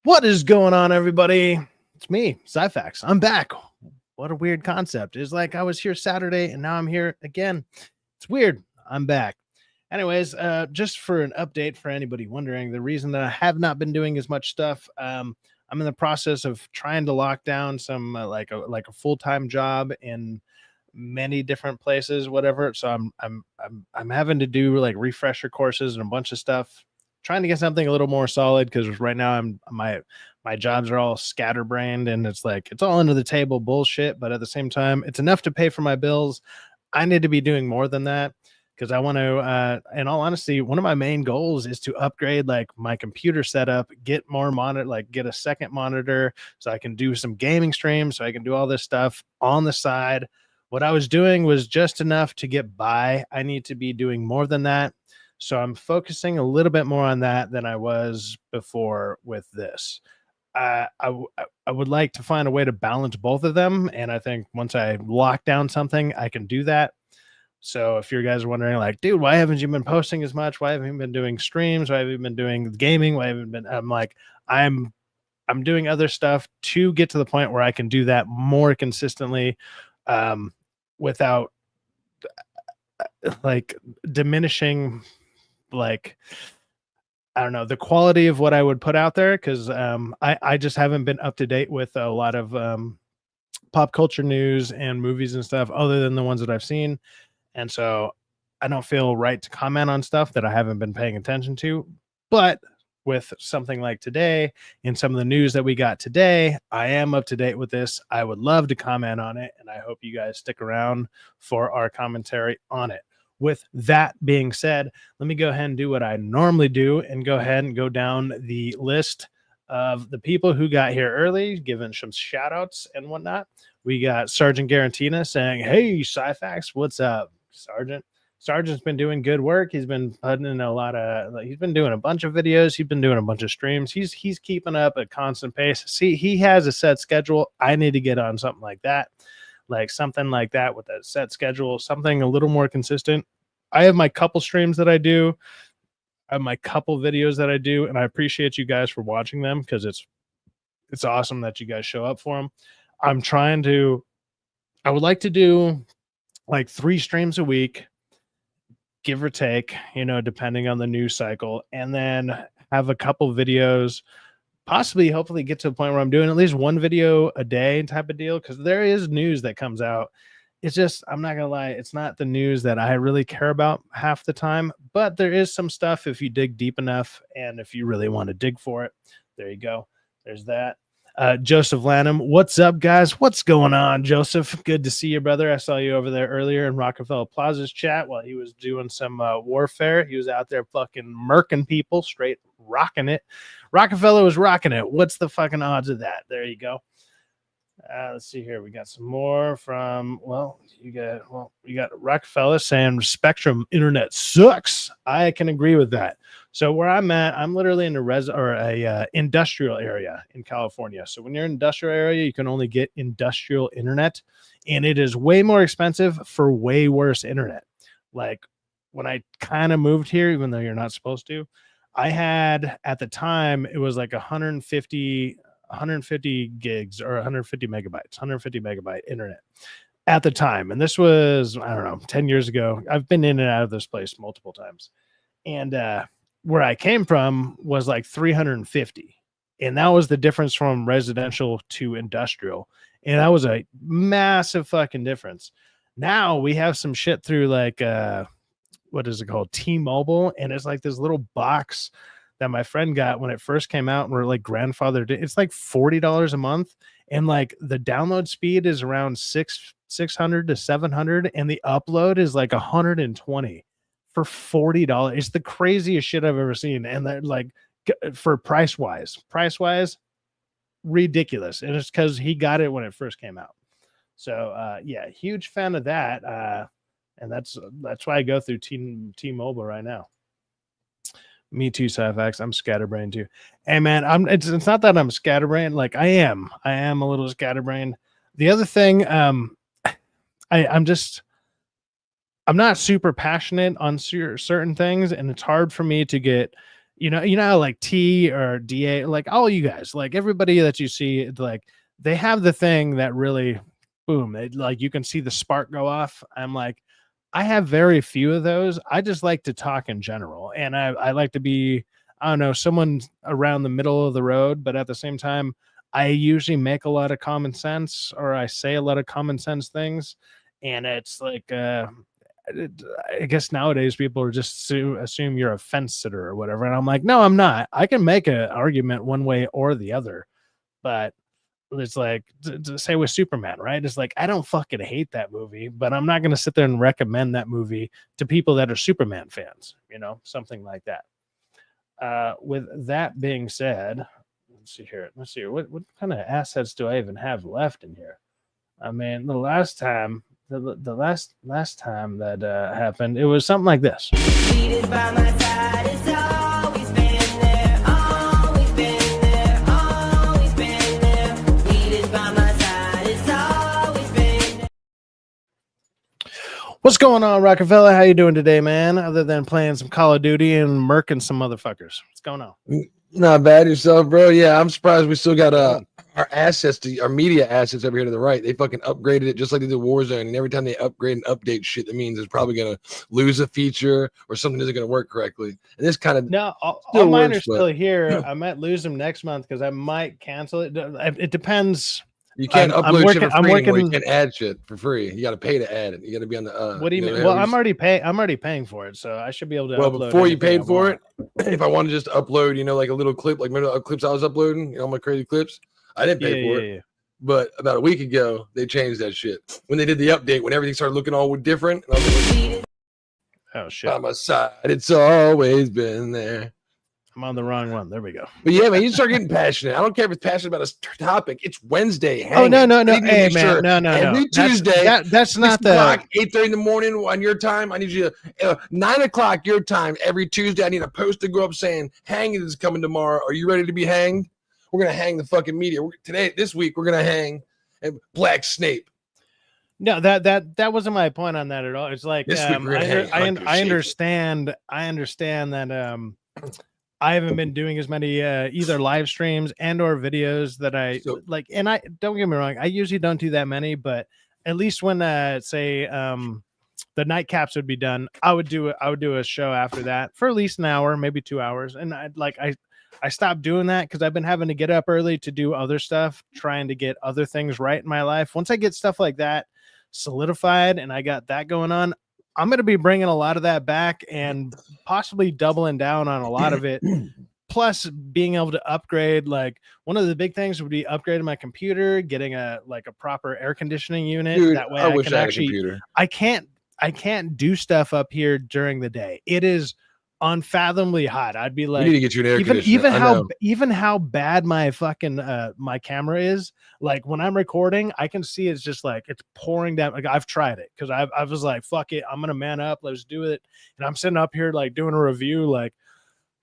What is going on, everybody? It's me, Syfaxx. I'm back. What a weird concept. It's like I was here Saturday and now I'm here again. It's weird. I'm back. Anyways, just for an update for anybody wondering, the reason that I have not been doing as much stuff, I'm in the process of trying to lock down some like a full-time job in many different places, whatever. So I'm having to do like refresher courses and a bunch of stuff, trying to get something a little more solid because right now my jobs are all scatterbrained and it's like it's all under the table bullshit, but at the same time, it's enough to pay for my bills. I need to be doing more than that because I want to in all honesty, one of my main goals is to upgrade like my computer setup, get more monitor, like get a second monitor so I can do some gaming streams, so I can do all this stuff on the side. What I was doing was just enough to get by. I need to be doing more than that. So I'm focusing a little bit more on that than I was before with this. I would like to find a way to balance both of them. And I think once I lock down something, I can do that. So if you guys are wondering, like, dude, why haven't you been posting as much? Why haven't you been doing streams? Why haven't you been doing gaming? Why haven't you been? I'm like, I'm doing other stuff to get to the point where I can do that more consistently, without like diminishing, like, I don't know, the quality of what I would put out there. Cause I just haven't been up to date with a lot of pop culture news and movies and stuff other than the ones that I've seen. And so I don't feel right to comment on stuff that I haven't been paying attention to. But with something like today and some of the news that we got today, I am up to date with this. I would love to comment on it, and I hope you guys stick around for our commentary on it. With that being said, let me go ahead and do what I normally do and go ahead and go down the list of the people who got here early, giving some shout outs and whatnot. We got Sergeant Garantina saying, "Hey, Syfaxx, what's up, Sergeant?" Sergeant's been doing good work. He's been putting in a lot of, like, he's been doing a bunch of videos. He's been doing a bunch of streams. He's keeping up at constant pace. See, he has a set schedule. I need to get on something like that, with a set schedule, something a little more consistent. I have my couple streams that I do. I have my couple videos that I do, and I appreciate you guys for watching them because it's awesome that you guys show up for them. I would like to do like 3 streams a week, give or take, depending on the news cycle, and then have a couple videos, possibly, hopefully get to a point where I'm doing at least 1 video a day type of deal. Cause there is news that comes out. It's just, I'm not gonna lie, it's not the news that I really care about half the time, but there is some stuff if you dig deep enough and if you really want to dig for it. There you go. There's that. Joseph Lanham, what's up, guys? What's going on, Joseph? Good to see you, brother. I saw you over there earlier in Rockefeller Plaza's chat while he was doing some warfare. He was out there fucking murking people, straight rocking it. Rockefeller was rocking it. What's the fucking odds of that? There you go. Let's see here. We got some more from, you got Rockefeller saying Spectrum internet sucks. I can agree with that. So where I'm at, I'm literally in a industrial area in California. So when you're in an industrial area, you can only get industrial internet, and it is way more expensive for way worse internet. Like when I kind of moved here, even though you're not supposed to, I had, at the time, it was like 150 gigs or 150 megabytes, 150 megabyte internet at the time. And this was, I don't know, 10 years ago. I've been in and out of this place multiple times. And where I came from was like 350. And that was the difference from residential to industrial. And that was a massive fucking difference. Now we have some shit through like, what is it called? T-Mobile. And it's like this little box that my friend got when it first came out, and we're like grandfathered. It's like $40 a month, and like the download speed is around 600 to 700, and the upload is like 120 for $40. It's the craziest shit I've ever seen, and they're like, for price wise, ridiculous. And it's because he got it when it first came out. So yeah, huge fan of that. And that's why I go through T-Mobile right now. Me too, Syfaxx. I'm scatterbrained too. Hey man, it's not that I'm scatterbrained. Like I am a little scatterbrained. The other thing, I'm not super passionate on certain things, and it's hard for me to get you know, like T or DA, like all you guys, like everybody that you see, like they have the thing that really, boom, like you can see the spark go off. I'm like, I have very few of those. I just like to talk in general, and I like to be, I don't know, someone around the middle of the road, but at the same time, I usually make a lot of common sense, or I say a lot of common sense things, and it's like, I guess nowadays people are just assume you're a fence sitter or whatever, and I'm like, no, I'm not. I can make an argument one way or the other, but it's like to say with Superman, right? It's like I don't fucking hate that movie, but I'm not going to sit there and recommend that movie to people that are Superman fans, you know, something like that. With that being said, let's see here. Let's see what kind of assets do I even have left in here? I mean, the last time the last time that happened, it was something like this. What's going on, Rockefeller? How you doing today, man? Other than playing some Call of Duty and murking some motherfuckers, what's going on? Not bad yourself, bro. Yeah, I'm surprised we still got our assets, our media assets over here to the right. They fucking upgraded it just like they did Warzone, and every time they upgrade and update shit, that means it's probably gonna lose a feature or something isn't gonna work correctly. And this kind of no, all mine are still here. I might lose them next month because I might cancel it. It depends. You can't upload shit for free anymore. You can't add shit for free. You got to pay to add it. You got to be on the. What do you mean? Well, I'm already paying for it, so I should be able to. Well, before you paid for it, if I want to just upload, you know, like a little clip, like remember the clips I was uploading, you know, my crazy clips, I didn't pay for it. But about a week ago, they changed that shit when they did the update. When everything started looking all different. And I was like, oh shit! By my side, it's always been there. I'm on the wrong one. There we go. But yeah, man, you start getting passionate. I don't care if it's passionate about a topic. It's Wednesday. Oh no. Hey man, no. Every Tuesday. That's not the 8:30 in the morning on your time. I need you to 9 o'clock your time every Tuesday. I need a post to go up saying hanging is coming tomorrow. Are you ready to be hanged? We're gonna hang the fucking media this week. We're gonna hang Black Snape. No, that wasn't my point on that at all. It's like I understand that I haven't been doing as many either live streams and or videos that I like, and I don't get me wrong, I usually don't do that many, but at least when say the nightcaps would be done, I would do a show after that for at least an hour, maybe 2 hours, and I stopped doing that because I've been having to get up early to do other stuff, trying to get other things right in my life. Once I get stuff like that solidified and I got that going on, I'm going to be bringing a lot of that back and possibly doubling down on a lot of it. Plus being able to upgrade, like one of the big things would be upgrading my computer, getting a proper air conditioning unit. Dude, that way I wish can I had actually, a computer. I can't do stuff up here during the day. It is unfathomably hot. I'd be like, you need to get you an air conditioner. Even how bad my fucking my camera is, like when I'm recording, I can see it's just like it's pouring down. Like I've tried it because I was like, fuck it, I'm gonna man up, let's do it. And I'm sitting up here like doing a review, like,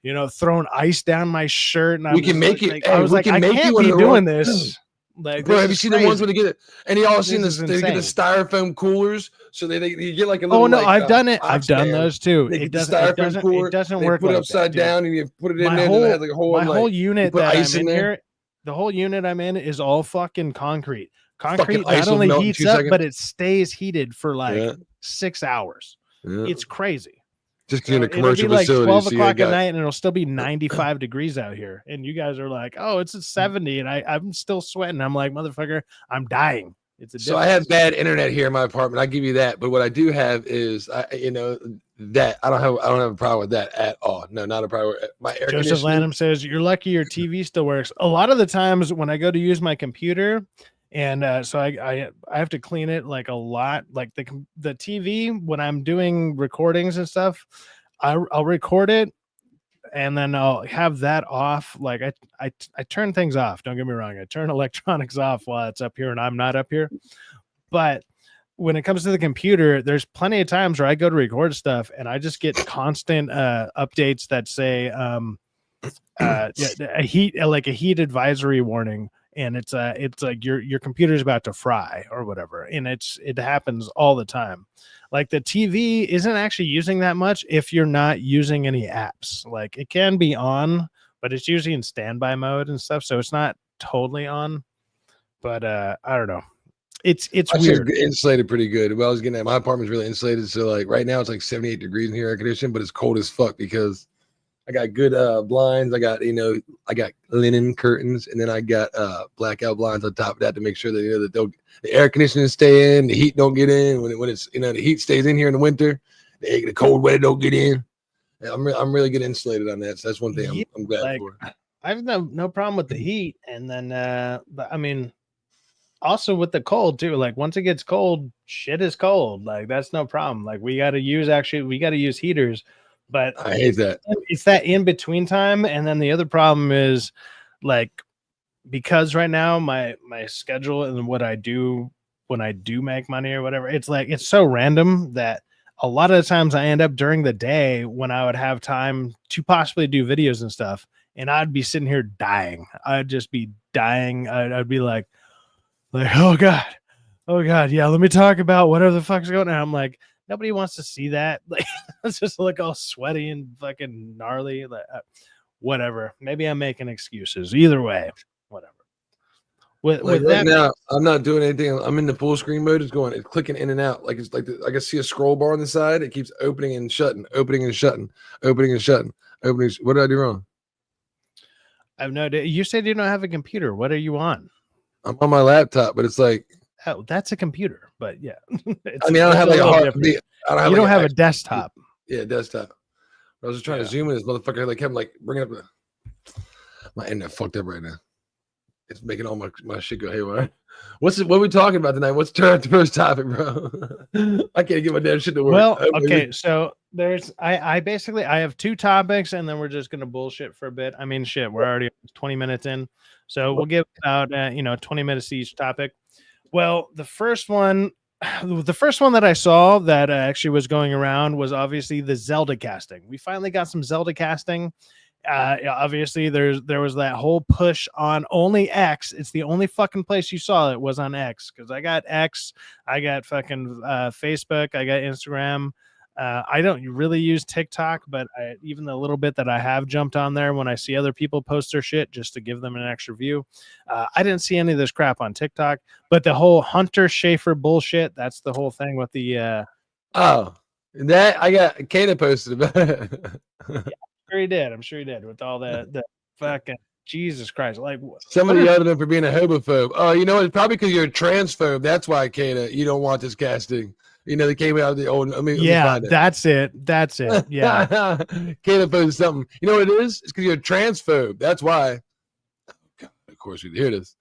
you know, throwing ice down my shirt, and we can make it. I was like, I can't be doing this. Like, bro, have you seen the ones where they get it? And you all seen this? They get the styrofoam coolers, so they get like a little. Oh no, like, I've done it. I've done those too. It doesn't work. Put it upside down, and you put it in there. And it has like a whole. My whole unit that I'm in here, the whole unit I'm in is all fucking concrete. Concrete not only heats up, but it stays heated for like 6 hours. It's crazy. Just in a commercial it'll be facility. Like 12 o'clock at night, and it'll still be 95 degrees out here. And you guys are like, oh, it's at 70, and I'm still sweating. I'm like, motherfucker, I'm dying. So I have bad internet here in my apartment. I give you that. But what I do have is, that I don't have a problem with that at all. No, not a problem. My air Joseph Lanham says, you're lucky your TV still works. A lot of the times when I go to use my computer, and so I have to clean it like a lot, like the TV when I'm doing recordings and stuff, I'll record it and then I'll have that off. Like I turn things off. Don't get me wrong. I turn electronics off while it's up here and I'm not up here. But when it comes to the computer, there's plenty of times where I go to record stuff and I just get constant updates that say a heat advisory warning. and it's like your computer's about to fry or whatever, and it happens all the time. Like the TV isn't actually using that much if you're not using any apps. Like it can be on, but it's usually in standby mode and stuff, so it's not totally on. But I don't know. It's weird. Insulated pretty good. Well, I was getting at, my apartment's really insulated, so like right now it's like 78 degrees in here, air conditioned, but it's cold as fuck because I got good blinds. I got linen curtains, and then I got blackout blinds on top of that to make sure that that the air conditioning stay in, the heat don't get in. When it's the heat stays in here in the winter, the cold weather don't get in. I'm really good insulated on that. So that's one thing I'm glad for. I have no problem with the heat, and then but I mean, also with the cold too. Like once it gets cold, shit is cold. Like that's no problem. Like we got to use heaters. But I hate that. It's that in between time. And then the other problem is like, because right now my schedule and what I do when I do make money or whatever, it's like, it's so random that a lot of the times I end up during the day when I would have time to possibly do videos and stuff. And I'd be sitting here dying. I'd just be dying. I'd be like, oh God. Yeah. Let me talk about whatever the fuck's going on. I'm like, nobody wants to see that. Like, it's just look all sweaty and fucking gnarly. Like, whatever. Maybe I'm making excuses. Either way, whatever. With right that now, I'm not doing anything. I'm in the full screen mode. It's clicking in and out. Like it's like I can see a scroll bar on the side. It keeps opening and shutting, opening and shutting, opening and shutting, opening. What did I do wrong? I have no idea. You said you don't have a computer. What are you on? I'm on my laptop, but it's like, oh, that's a computer. But yeah, I mean, I don't have like a hard. You don't have a desktop. Yeah, desktop. I was just trying to zoom in. This motherfucker like kept like bringing up my internet fucked up right now. It's making all my shit go haywire. What are we talking about tonight? What's the first topic, bro? I can't get my damn shit to work. Well, okay, so I basically have two topics, and then we're just gonna bullshit for a bit. I mean, shit, we're already 20 minutes in, so we'll give about 20 minutes to each topic. Well, the first one that I saw that actually was going around was obviously the Zelda casting. We finally got some Zelda casting. Obviously there was that whole push on only X. It's the only fucking place you saw it was on X, because I got X, I got fucking Facebook, I got Instagram. I don't really use TikTok, but even the little bit that I have jumped on there when I see other people post their shit just to give them an extra view. I didn't see any of this crap on TikTok, but the whole Hunter Schafer bullshit, that's the whole thing with the that I got Kata posted about it. Yeah, I'm sure he did with all the fucking Jesus Christ. Like somebody yelled at him for being a homophobe. Oh, you know, it's probably because you're a transphobe. That's why, Kata, you don't want this casting. You know, they came out of the old. Yeah, that's it. Yeah. Kata posted something. You know what it is? It's because you're a transphobe. That's why. Oh, God, of course, we'd hear this.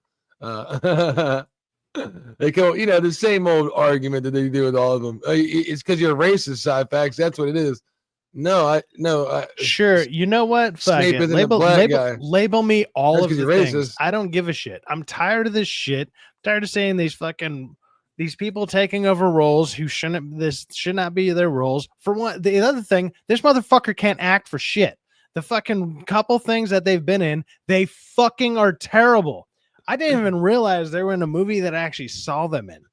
They go, the same old argument that they do with all of them. It's because you're a racist, Syfaxx. That's what it is. No. Sure. You know what? Label me all of the things. Racist. I don't give a shit. I'm tired of this shit. I'm tired of saying these people taking over roles who should not be their roles. For one, the other thing, this motherfucker can't act for shit. The fucking couple things that they've been in, they fucking are terrible. I didn't even realize they were in a movie that I actually saw them in.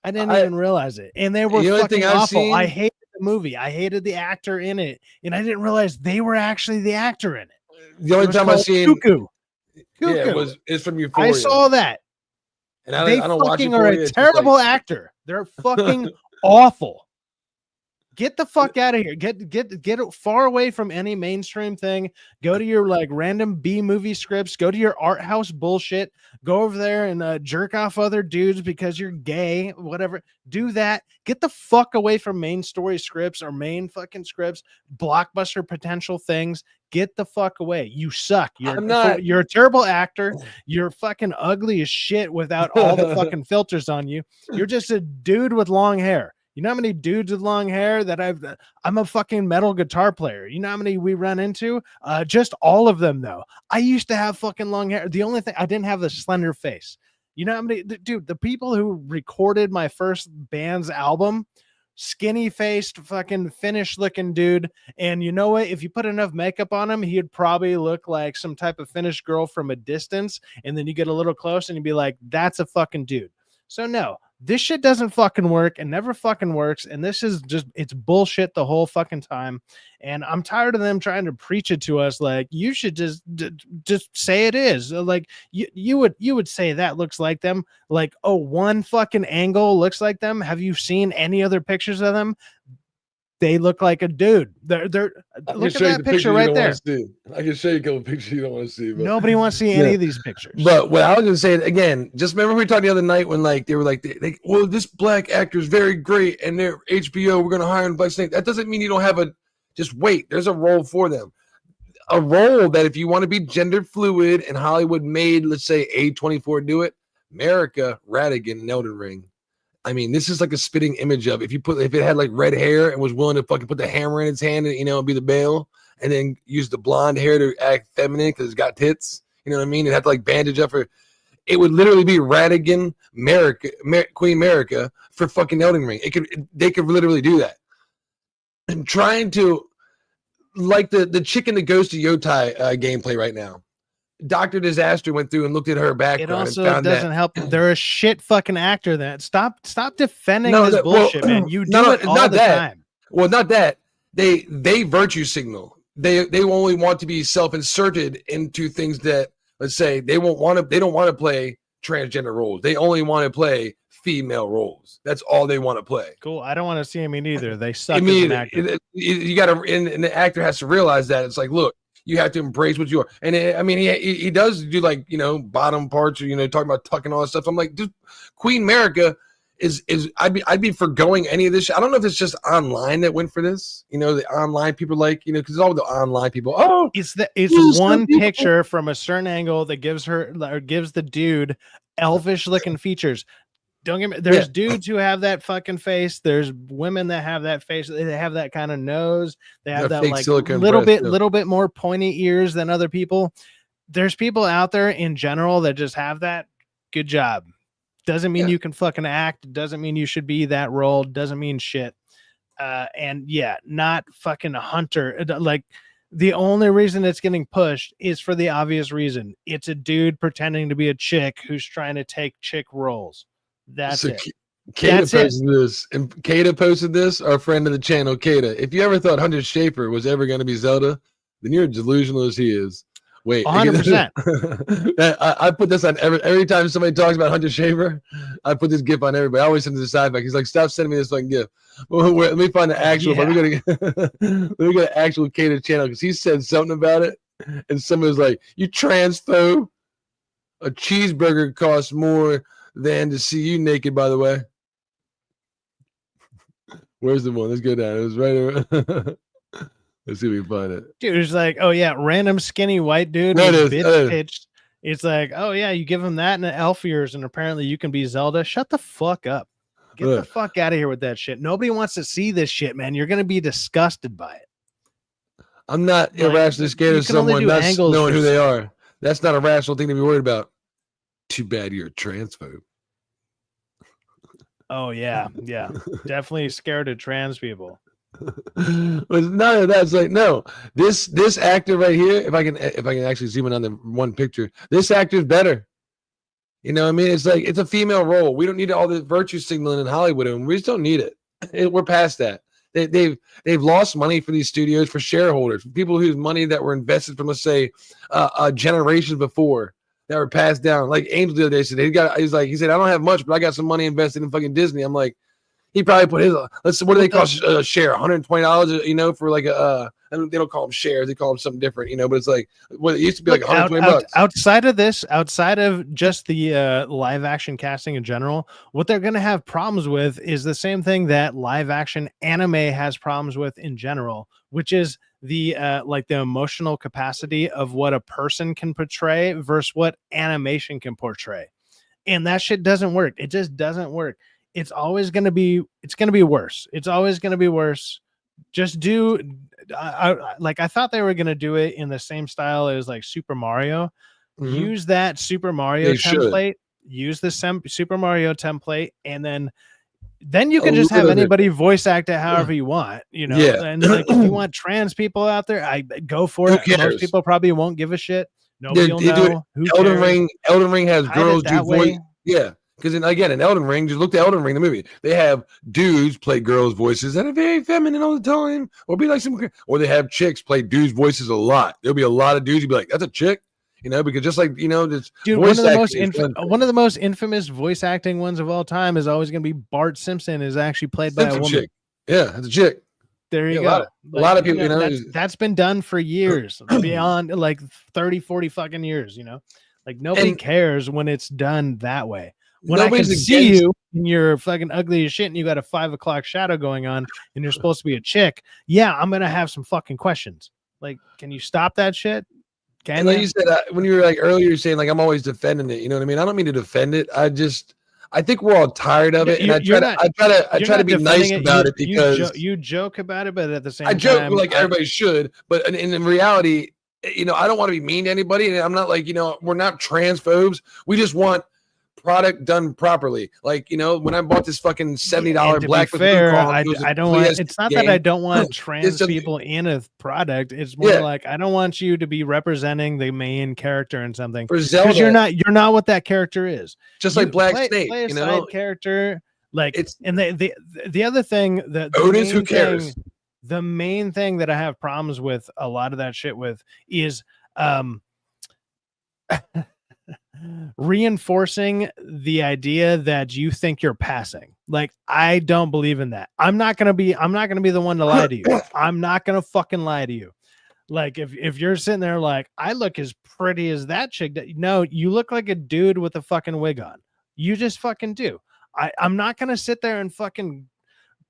I didn't even realize it. And they were fucking awful. I hated the movie. I hated the actor in it. And I didn't realize they were actually the actor in it. The only time I seen Cuckoo. Yeah, it's from Euphoria. I saw that. And they I don't fucking are a terrible actor. They're fucking awful. Get the fuck out of here. Get far away from any mainstream thing. Go to your like random B movie scripts. Go to your art house bullshit. Go over there and jerk off other dudes because you're gay, whatever. Do that. Get the fuck away from main story scripts or main fucking scripts, blockbuster potential things. Get the fuck away. You suck. You're a terrible actor. You're fucking ugly as shit without all the fucking filters on you. You're just a dude with long hair. You know how many dudes with long hair that I'm a fucking metal guitar player. You know how many we run into? Just all of them, though. I used to have fucking long hair. The only thing, I didn't have the slender face. You know how many, dude, the people who recorded my first band's album skinny faced, fucking finished looking dude. And you know what? If you put enough makeup on him, he'd probably look like some type of Finnish girl from a distance. And then you get a little close and you'd be like, that's a fucking dude. So no, this shit doesn't fucking work and never fucking works. And this is just, it's bullshit the whole fucking time. And I'm tired of them trying to preach it to us. Like, you should just say it is. Like, you would say that looks like them. Like, oh, one fucking angle looks like them. Have you seen any other pictures of them? They look like a dude. They're look at that picture right there. I can show you a couple pictures you don't want to see. But nobody wants to see any of these pictures. But what I was gonna say again, just remember we talked the other night when like they were like, well, this black actor is very great, and they're HBO. We're gonna hire him. Black Snake. That doesn't mean you don't have a. Just wait. There's a role for them. A role that if you want to be gender fluid and Hollywood made, let's say A24 do it. America Radigan in Elden Ring. I mean, this is like a spitting image of if it had like red hair and was willing to fucking put the hammer in its hand and, and be the bail, and then use the blonde hair to act feminine because it's got tits. You know what I mean? It had to like bandage up her. It would literally be Radigan Queen America for fucking Elden Ring. They could literally do that. And trying to like the chicken that goes to Yotai gameplay right now. Dr. Disaster went through and looked at her background. It also doesn't help. They're a shit fucking actor. That stop defending this bullshit, man. You do it all the time. Well, not that. They virtue signal. They only want to be self-inserted into things that, let's say, they don't want to play transgender roles. They only want to play female roles. That's all they want to play. Cool. I don't want to see him either. They suck as an actor. You got to, and the actor has to realize that. It's like, look, you have to embrace what you are. And I mean, he does do like, bottom parts or, talking about tucking all that stuff. I'm like, dude, Queen America is I'd be forgoing any of this shit. I don't know if it's just online that went for this. The online people like, because all the online people, it's one picture from a certain angle that gives the dude elvish looking featers. Don't get me. There's dudes who have that fucking face. There's women that have that face. They have that kind of nose. They have that like little bit more pointy ears than other people. There's people out there in general that just have that. Good job. Doesn't mean you can fucking act. Doesn't mean you should be that role. Doesn't mean shit. And not fucking Hunter. Like, the only reason it's getting pushed is for the obvious reason. It's a dude pretending to be a chick who's trying to take chick roles. That's it. Kata posted this, and Kata posted this, our friend of the channel, Kata. If you ever thought Hunter Schafer was ever going to be Zelda, then you're delusional as he is. Wait, 100%. I put this on every time somebody talks about Hunter Schafer. I put this GIF on everybody. I always send it to Syfaxx. He's like, stop sending me this fucking GIF. Well, let me find the actual. Let me go to actual Kata channel because he said something about it, and somebody was like, "You transphobe. A cheeseburger costs more than to see you naked." By the way, where's the one? Let's go down. It was right around. Let's see if we can find it. Dude, it's like, oh yeah, random skinny white dude. Pitched. It's like, oh yeah, you give him that and an elf ears, and apparently you can be Zelda. Shut the fuck up. Get the fuck out of here with that shit. Nobody wants to see this shit, man. You're gonna be disgusted by it. I'm not irrationally scared of someone not knowing who they are. That's not a rational thing to be worried about. Too bad you're a transphobe. Oh yeah, definitely scared of trans people. But none of that's like, no, this actor right here, if I can actually zoom in on the one picture, this actor is better. You know what I mean? It's like, it's a female role. We don't need all the virtue signaling in Hollywood, and we just don't need it. We're past that. They've lost money for these studios, for shareholders, for people whose money that were invested from, let's say, generations before, that were passed down. Like Angel the other day said, he said, I don't have much, but I got some money invested in fucking Disney. I'm like, he probably put his, what do they call a share? $120, for like they don't call them shares, they call them something different, but it's like, it used to be like $120. Outside of just the live action casting in general, what they're going to have problems with is the same thing that live action anime has problems with in general, which is the the emotional capacity of what a person can portray versus what animation can portray. And that shit doesn't work. It just doesn't work. It's always going to be worse. It's always going to be worse. Just do, I thought they were going to do it in the same style as like Super Mario. Mm-hmm. Use that Super Mario template. Use the Super Mario template, and then then you can A just have little bit. anybody voice act it however you want, you know. Yeah. And like if you want trans people out there, I go for Who it. cares? Most people probably won't give a shit. Nobody will They do it. know. Who Elden cares? Ring has Hide it girls do that voice. way. Yeah, because again, in Elden Ring, just look at Elden Ring, the movie. They have dudes play girls' voices that are very feminine all the time, or be like or they have chicks play dudes' voices a lot. There'll be a lot of dudes. You'll be like, that's a chick, you know, because just like this Dude, voice one of the most infamous voice acting ones of all time is always going to be Bart Simpson, is actually played by a woman. chick. Yeah, that's a chick. There you Yeah, go. a lot of people, you know, that's been done for years, beyond like 30, 40 fucking years, you know. Like nobody cares when it's done that way. When I can see you and you're fucking ugly as shit and you got a 5 o'clock shadow going on and you're supposed to be a chick, yeah, I'm gonna have some fucking questions. Like, can you stop that shit? And like you said, when you were like earlier, you're saying like I'm always defending it. You know what I mean? I don't mean to defend it. I think we're all tired of it, and I try to be nice about it because you joke about it, but at the same time, I joke time, like everybody should. But in reality, you know, I don't want to be mean to anybody, and I'm not like, you know, we're not transphobes. We just want product done properly. Like, you know, when I bought this fucking $70 black fair, I don't want. It's not that I don't want trans people in a product. It's more like I don't want you to be representing the main character in something. For Zelda, you're not what that character is. Just like Black Snake, play a you know, side character. Like it's and the other thing that Otis, who cares? The main thing that I have problems with a lot of that shit with is reinforcing the idea that you think you're passing. Like, I don't believe in that. I'm not gonna be the one to lie to you. I'm not gonna fucking lie to you. Like, if you're sitting there like, I look as pretty as that chick, no, you look like a dude with a fucking wig on. You just fucking do. I'm not gonna sit there and fucking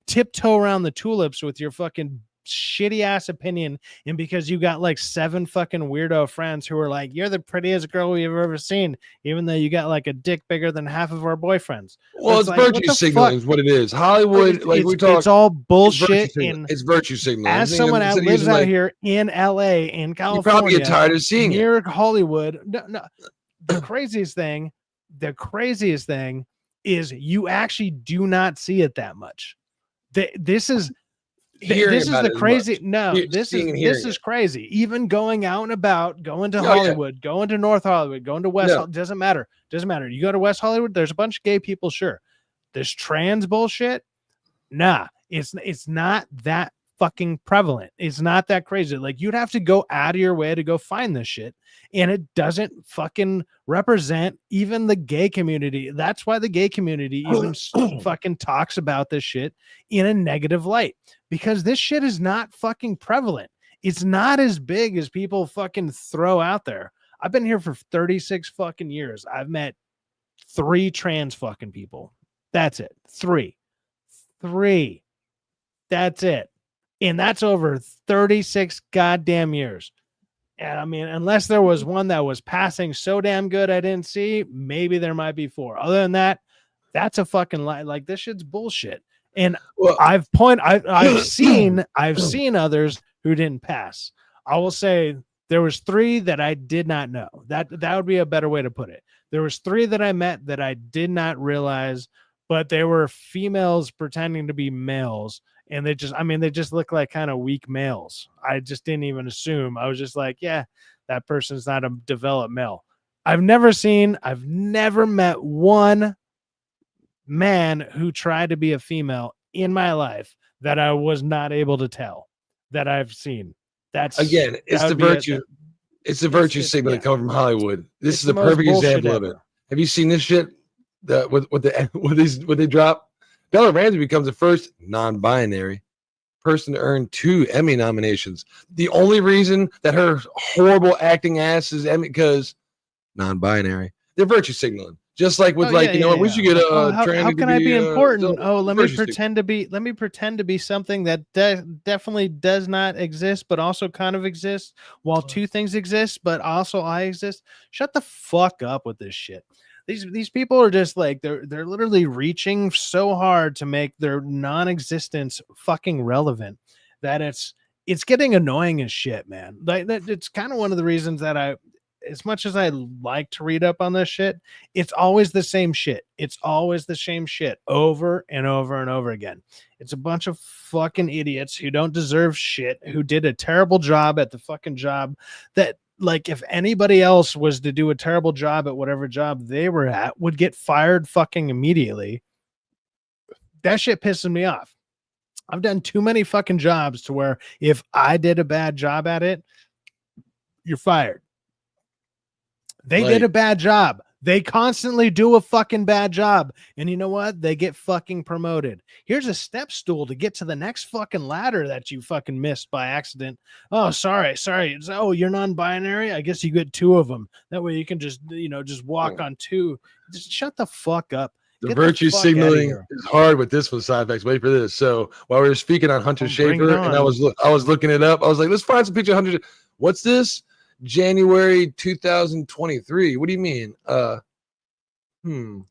tiptoe around the tulips with your fucking shitty ass opinion, and because you got like 7 fucking weirdo friends who are like, you're the prettiest girl we've ever seen, even though you got like a dick bigger than half of our boyfriends. Well, it's like, virtue signaling is what it is. Hollywood, it's all bullshit. It's virtue signaling. As someone that lives out here in LA, in California, you probably get tired of seeing near Hollywood. No, the craziest thing is you actually do not see it that much. This is the crazy. No, this is crazy. Even going out and about, going to Hollywood, going to North Hollywood, going to West, doesn't matter. Doesn't matter. You go to West Hollywood, there's a bunch of gay people, sure. This trans bullshit, nah, it's not that fucking prevalent. It's not that crazy. Like, you'd have to go out of your way to go find this shit, and it doesn't fucking represent even the gay community. That's why the gay community even fucking talks about this shit in a negative light, because this shit is not fucking prevalent. It's not as big as people fucking throw out there. I've been here for 36 fucking years. I've met 3 trans fucking people. That's it. 3. That's it. And that's over 36 goddamn years. And I mean, unless there was one that was passing so damn good I didn't see, maybe there might be 4. Other than that, that's a fucking lie. Like, this shit's bullshit. And I've seen others who didn't pass. I will say there was 3 that I did not know. That would be a better way to put it. There was 3 that I met that I did not realize, but they were females pretending to be males. And they just look like kind of weak males. I just didn't even assume. I was just like, yeah, that person's not a developed male. I've never met one man who tried to be a female in my life that I was not able to tell that I've seen. It's the virtue signal coming from Hollywood. This is the perfect example of it. Have you seen this shit? What they drop? Bella Ramsey becomes the first non-binary person to earn 2 Emmy nominations. The only reason that her horrible acting ass is Emmy because non-binary. They're virtue signaling. Just like with we should get a how can I be important? Let me pretend to be something that definitely does not exist, but also kind of exists, while 2 things exist, but also I exist. Shut the fuck up with this shit. These people are just like, they're literally reaching so hard to make their non-existence fucking relevant that it's getting annoying as shit, man. Like, that it's kind of one of the reasons that as much as I like to read up on this shit, it's always the same shit. It's always the same shit over and over and over again. It's a bunch of fucking idiots who don't deserve shit, who did a terrible job at the fucking job that, like, if anybody else was to do a terrible job at whatever job they were at, would get fired fucking immediately. That shit pisses me off. I've done too many fucking jobs to where if I did a bad job at it, you're fired. They did a bad job. They constantly do a fucking bad job. And you know what? They get fucking promoted. Here's a step stool to get to the next fucking ladder that you fucking missed by accident. Oh, sorry. Oh, you're non-binary? I guess you get 2 of them. That way you can just, just walk on 2. Just shut the fuck up. The virtue signaling is hard with this one, Syfaxx. Wait for this. So while we were speaking on Hunter Schafer, and I was looking it up, I was like, let's find some picture of Hunter. What's this? January 2023. What do you mean?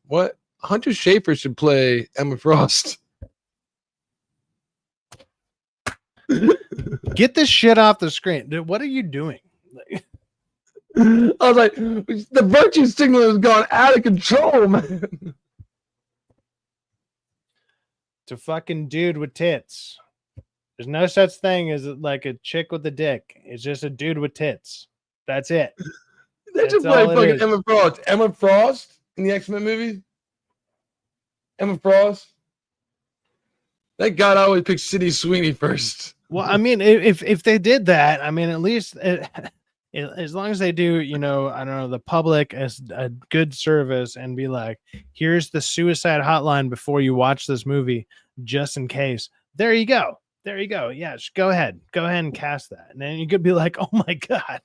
What? Hunter Schafer should play Emma Frost. Get this shit off the screen. Dude, what are you doing? I was like, the virtue signal has gone out of control, man. It's a fucking dude with tits. There's no such thing as like a chick with a dick. It's just a dude with tits. That's it. They should play fucking Emma Frost. Emma Frost in the X-Men movie. Emma Frost. Thank God I always pick Sydney Sweeney first. Well, I mean, if they did that, I mean, at least as long as they do, I don't know, the public as a good service and be like, here's the suicide hotline before you watch this movie, just in case. There you go. Yeah, just go ahead and cast that. And then you could be like, oh my God.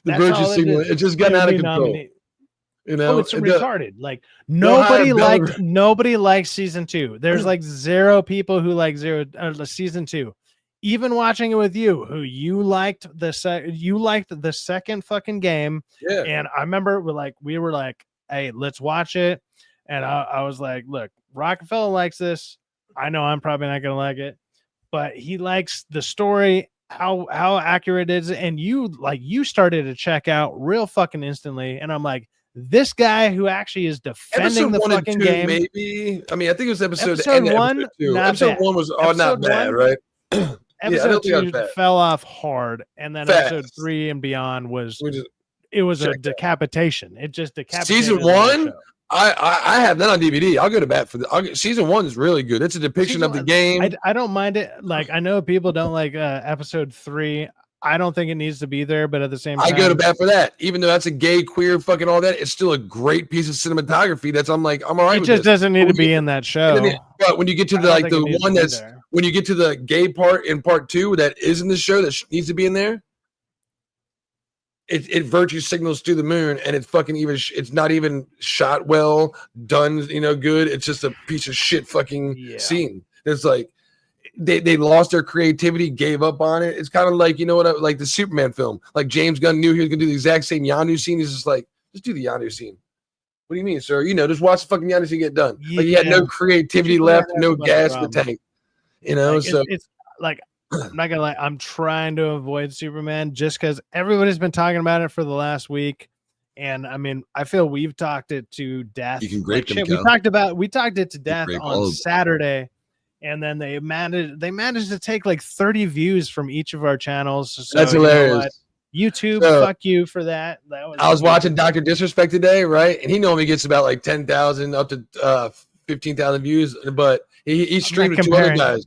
The virtue signal, it just got out of control. It's retarded. Like nobody liked season 2. There's like 0 people who like season 2. Even watching it with you, who you liked the second fucking game. Yeah. And I remember we were like, hey, let's watch it. And I was like, look, Rockefeller likes this. I know I'm probably not gonna like it, but he likes the story, how accurate it is. And you started to check out real fucking instantly. And I'm like, this guy who actually is defending the fucking game. Maybe. I mean, I think it was episode 1. Episode 1 was not bad, right? Episode 2 fell off hard, and then episode 3 and beyond was a decapitation. It just decapitated. Season 1, I have that on DVD. I'll go to bat for season 1 is really good. It's a depiction of the game. I don't mind it. Like, I know people don't like episode 3. I don't think it needs to be there, but at the same time, I go to bat for that. Even though that's a gay, queer, fucking all that, it's still a great piece of cinematography. I'm all right. It just doesn't need to be in that show. But when you get to the one that's when you get to the gay part in part 2 that is in the show that needs to be in there, it virtue signals to the moon, and it's fucking it's not even shot well, done, good. It's just a piece of shit fucking scene. It's like they lost their creativity, gave up on it. It's kind of like, like the Superman film. Like James Gunn knew he was gonna do the exact same Yondu scene. He's just like, just do the Yondu scene. What do you mean, sir? Just watch the fucking Yondu scene get done. Like he had no creativity left, no gas in the tank. So it's like, I'm not gonna lie, I'm trying to avoid Superman just because everybody's been talking about it for the last week. And I mean, I feel we've talked it to death. You can grape them, we talked it to death on Saturday. And then they managed to take like 30 views from each of our channels. So, that's hilarious. YouTube, fuck you for that. I was watching Dr. Disrespect today, right? And he normally gets about like 10,000 up to 15,000 views, but he streamed with 2 other guys.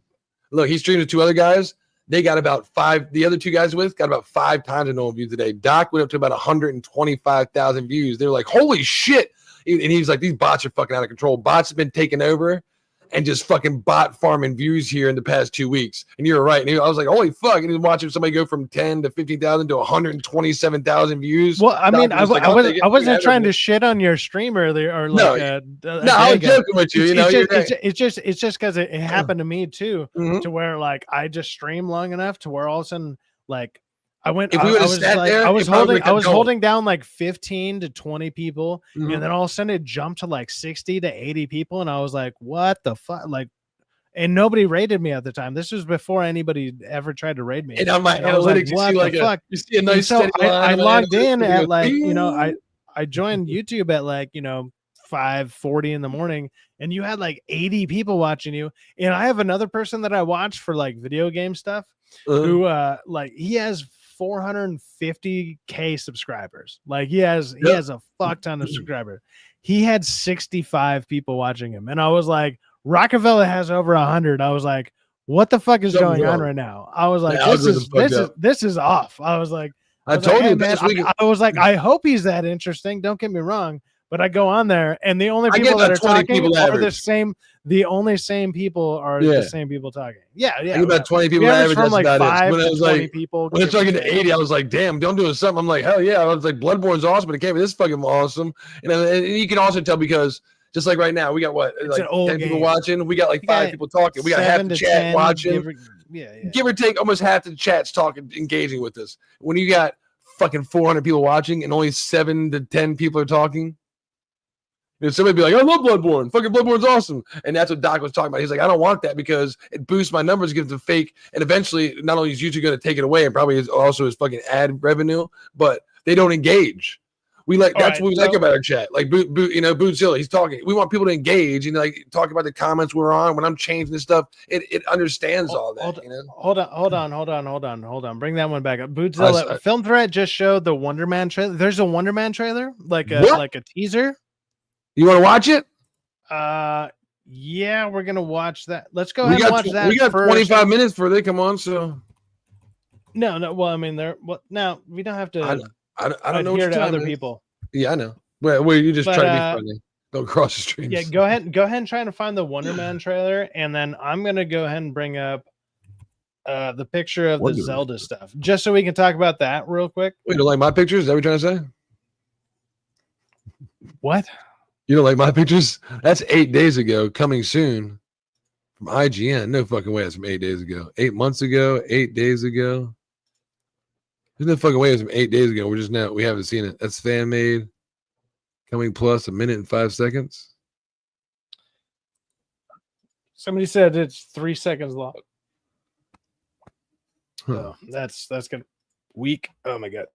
Look, he streamed with 2 other guys. They got about 5. The other 2 guys got about 5 times the normal views today. Doc went up to about 125,000 views. They were like, holy shit. And he was like, these bots are fucking out of control. Bots have been taking over and just fucking bot farming views here in the past 2 weeks. And you're right. And I was like, holy fuck. And he's watching somebody go from 10 to 15,000 to 127,000 views. Well, I mean, I wasn't trying to shit on your stream earlier or like I was joking with you. It's just because it happened to me too, to where like I just stream long enough to where all of a sudden like I was holding down like 15 to 20 people, and then all of a sudden it jumped to like 60 to 80 people, and I was like, what the fuck? Like, and nobody raided me at the time. This was before anybody ever tried to raid me. And on my And I was like, analytics, what the fuck? you see a nice So steady line. I on my logged analytics, in and it at goes, like, you know, "Bing." I joined YouTube at like, you know, 5:40 in the morning, and you had like 80 people watching you. And I have another person that I watch for like video game stuff who like he has 450K subscribers. Like he has a fuck ton of subscribers. He had 65 people watching him, and I was like, Rockefeller has over 100. I was like, what the fuck is Something's going on wrong. right now? I was like, The algorithm's fucked up. this is off. I was like, I told hey, you man, this week. I was like, I hope he's that interesting. Don't get me wrong. But I go on there, and the only I get people that about are 20 talking people are the average. same. The only same people are Yeah. the same people talking. Yeah, I yeah. get about 20 people We average average. from That's like about 5 it. When I to was 20 like, people. when it's give or talking to take. 80, I was like, damn, I'm doing something. I'm like, hell yeah. I was like, Bloodborne's awesome, but it can't be this fucking awesome. And you can also tell because just like right now, we got what, It's like an old 10 people game. watching. We got like You 5 got people talking. We got half 7 the to chat 10, watching. give Give or take almost half the chat's talking, engaging with us. When you got fucking 400 people watching and only 7 to 10 people are talking. And somebody be like, I love Bloodborne. Fucking Bloodborne's awesome. And that's what Doc was talking about. He's like, I don't want that because it boosts my numbers, gives them fake. And eventually, not only is YouTube going to take it away and probably is also his fucking ad revenue, but they don't engage. We like that's what we like about our chat. Like Bootzilla, he's talking. We want people to engage and like talk about the comments we're on. When I'm changing this stuff, it understands all that. Hold on. Bring that one back up. Bootzilla, Film Threat just showed the Wonder Man trailer. There's a Wonder Man trailer, like a teaser. You want to watch it? Yeah, we're gonna watch that. Let's go ahead and watch that. We got first. 25 minutes for they come on. So no. Well, I mean, now we don't have to. I don't know what to other people. Yeah, I know. Well, you just try to be funny. Don't cross the streams. Yeah, go ahead and try to find the Wonder Man trailer, and then I'm gonna go ahead and bring up the picture of the Zelda stuff, just so we can talk about that real quick. Wait, you don't like my pictures? Is that what you're trying to say? What? You don't like my pictures? That's 8 days ago. Coming soon from IGN. No fucking way. It's from 8 days ago. 8 months ago. 8 days ago. There's no fucking way. It's from 8 days ago. We haven't seen it. That's fan made. Coming plus 1 minute and 5 seconds. Somebody said it's 3 seconds long. Huh. So that's gonna weak. Oh my god.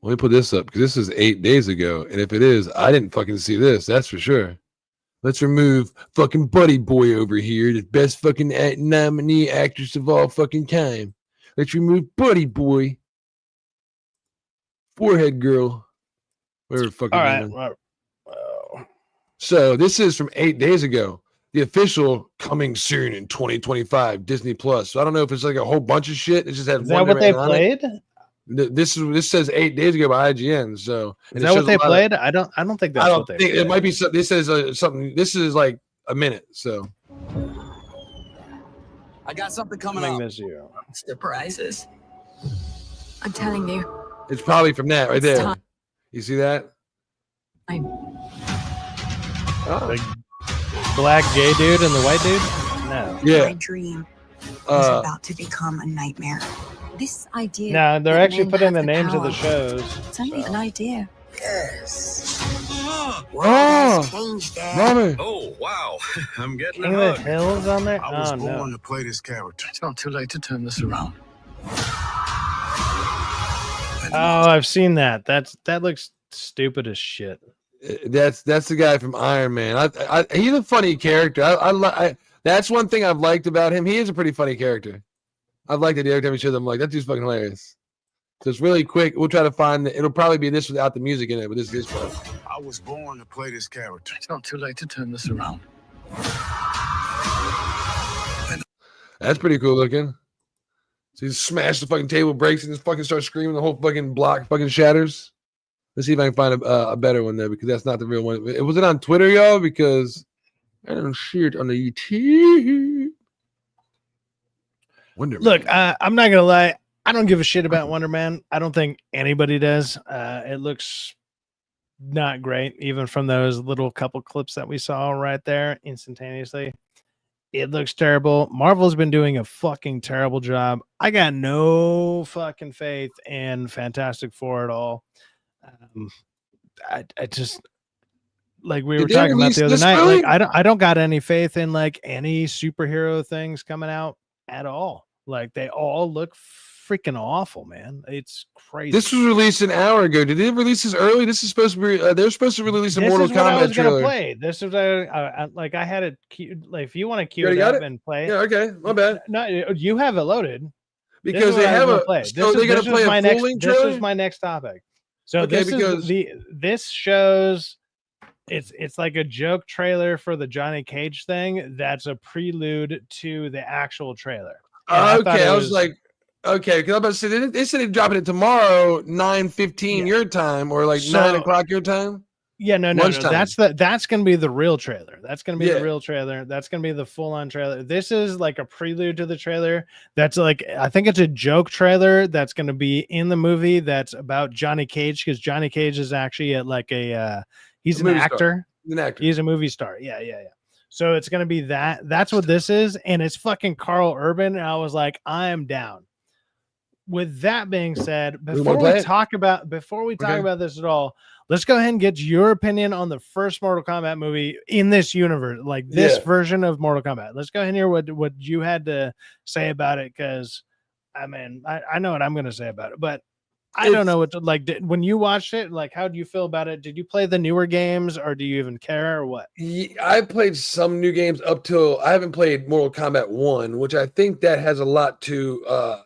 Let me put this up because this is 8 days ago. And if it is, I didn't fucking see this. That's for sure. Let's remove fucking Buddy Boy over here, the best fucking nominee actress of all fucking time. Let's remove Buddy Boy. Forehead girl. Whatever fucking. All right. Wow. So this is from 8 days ago. The official coming soon in 2025 Disney Plus. So I don't know if it's like a whole bunch of shit. It just has. Is that what they played? This says 8 days ago by IGN. So is that what they played? I don't think that's what they played. It might be something. This says something. This is like a minute. So I got something coming up. This year. Surprises. I'm telling you. It's probably from that right there. You see that? The black gay dude and the white dude? No. Yeah. My dream is about to become a nightmare. This idea. No, they're actually putting the names of the shows. It's only an idea. Yes. Oh, mommy. Oh, wow. I'm getting King of the Hills on there? I was Oh, no. born to play this character. It's not too late to turn this around. Oh, I've seen that. That looks stupid as shit. That's the guy from Iron Man. He's a funny character. That's one thing I've liked about him. He is a pretty funny character. I've liked it every time we show them. Like, that dude's fucking hilarious. So it's really quick. We'll try to find it'll probably be this without the music in it, but this is fun. I was born to play this character. It's not too late to turn this around. That's pretty cool looking. So he smashed the fucking table, breaks, and just fucking starts screaming. The whole fucking block fucking shatters. Let's see if I can find a better one there because that's not the real one. Was it on Twitter, y'all? Because I don't see it on the YouTube. Look, I'm not gonna lie. I don't give a shit about Wonder Man. I don't think anybody does. It looks not great, even from those little couple clips that we saw right there instantaneously. It looks terrible. Marvel's been doing a fucking terrible job. I got no fucking faith in Fantastic Four at all. I just like we Did were they talking about release the other this night, early? like I don't got any faith in like any superhero things coming out at all. Like they all look freaking awful, man. It's crazy. This was released an hour ago. Did they release this early? This is supposed to be. They're supposed to release a This Mortal is what I Kombat was gonna trailer. play. This is like I had it. Like if you want to You queue already it got up it? and play, Yeah, okay, my bad. No, you have it loaded. Because they have a. So they're gonna play a full length This trailer. is my next topic. So Okay, this shows. It's like a joke trailer for the Johnny Cage thing. That's a prelude to the actual trailer. Okay, I was like, okay, because I'm about to say they said they're dropping it tomorrow, 9:15 your time, or like 9 o'clock your time. Yeah, no. Lunchtime. That's gonna be the real trailer. That's gonna be Yeah. the real trailer. That's gonna be the full-on trailer. This is like a prelude to the trailer. That's like I think it's a joke trailer that's gonna be in the movie that's about Johnny Cage, because Johnny Cage is actually at like he's an actor. An actor. He's a movie star. Yeah. So it's gonna be that. That's what this is, and it's fucking Carl Urban. And I was like, I am down. With that being said, before we talk about this at all, let's go ahead and get your opinion on the first Mortal Kombat movie in this universe, like this version of Mortal Kombat. Let's go ahead and hear what you had to say about it, because I mean, I know what I'm going to say about it, but I don't know what to, like. When you watched it, like, how do you feel about it? Did you play the newer games, or do you even care, or what? I played some new games up till I haven't played Mortal Kombat 1, which I think that has a lot to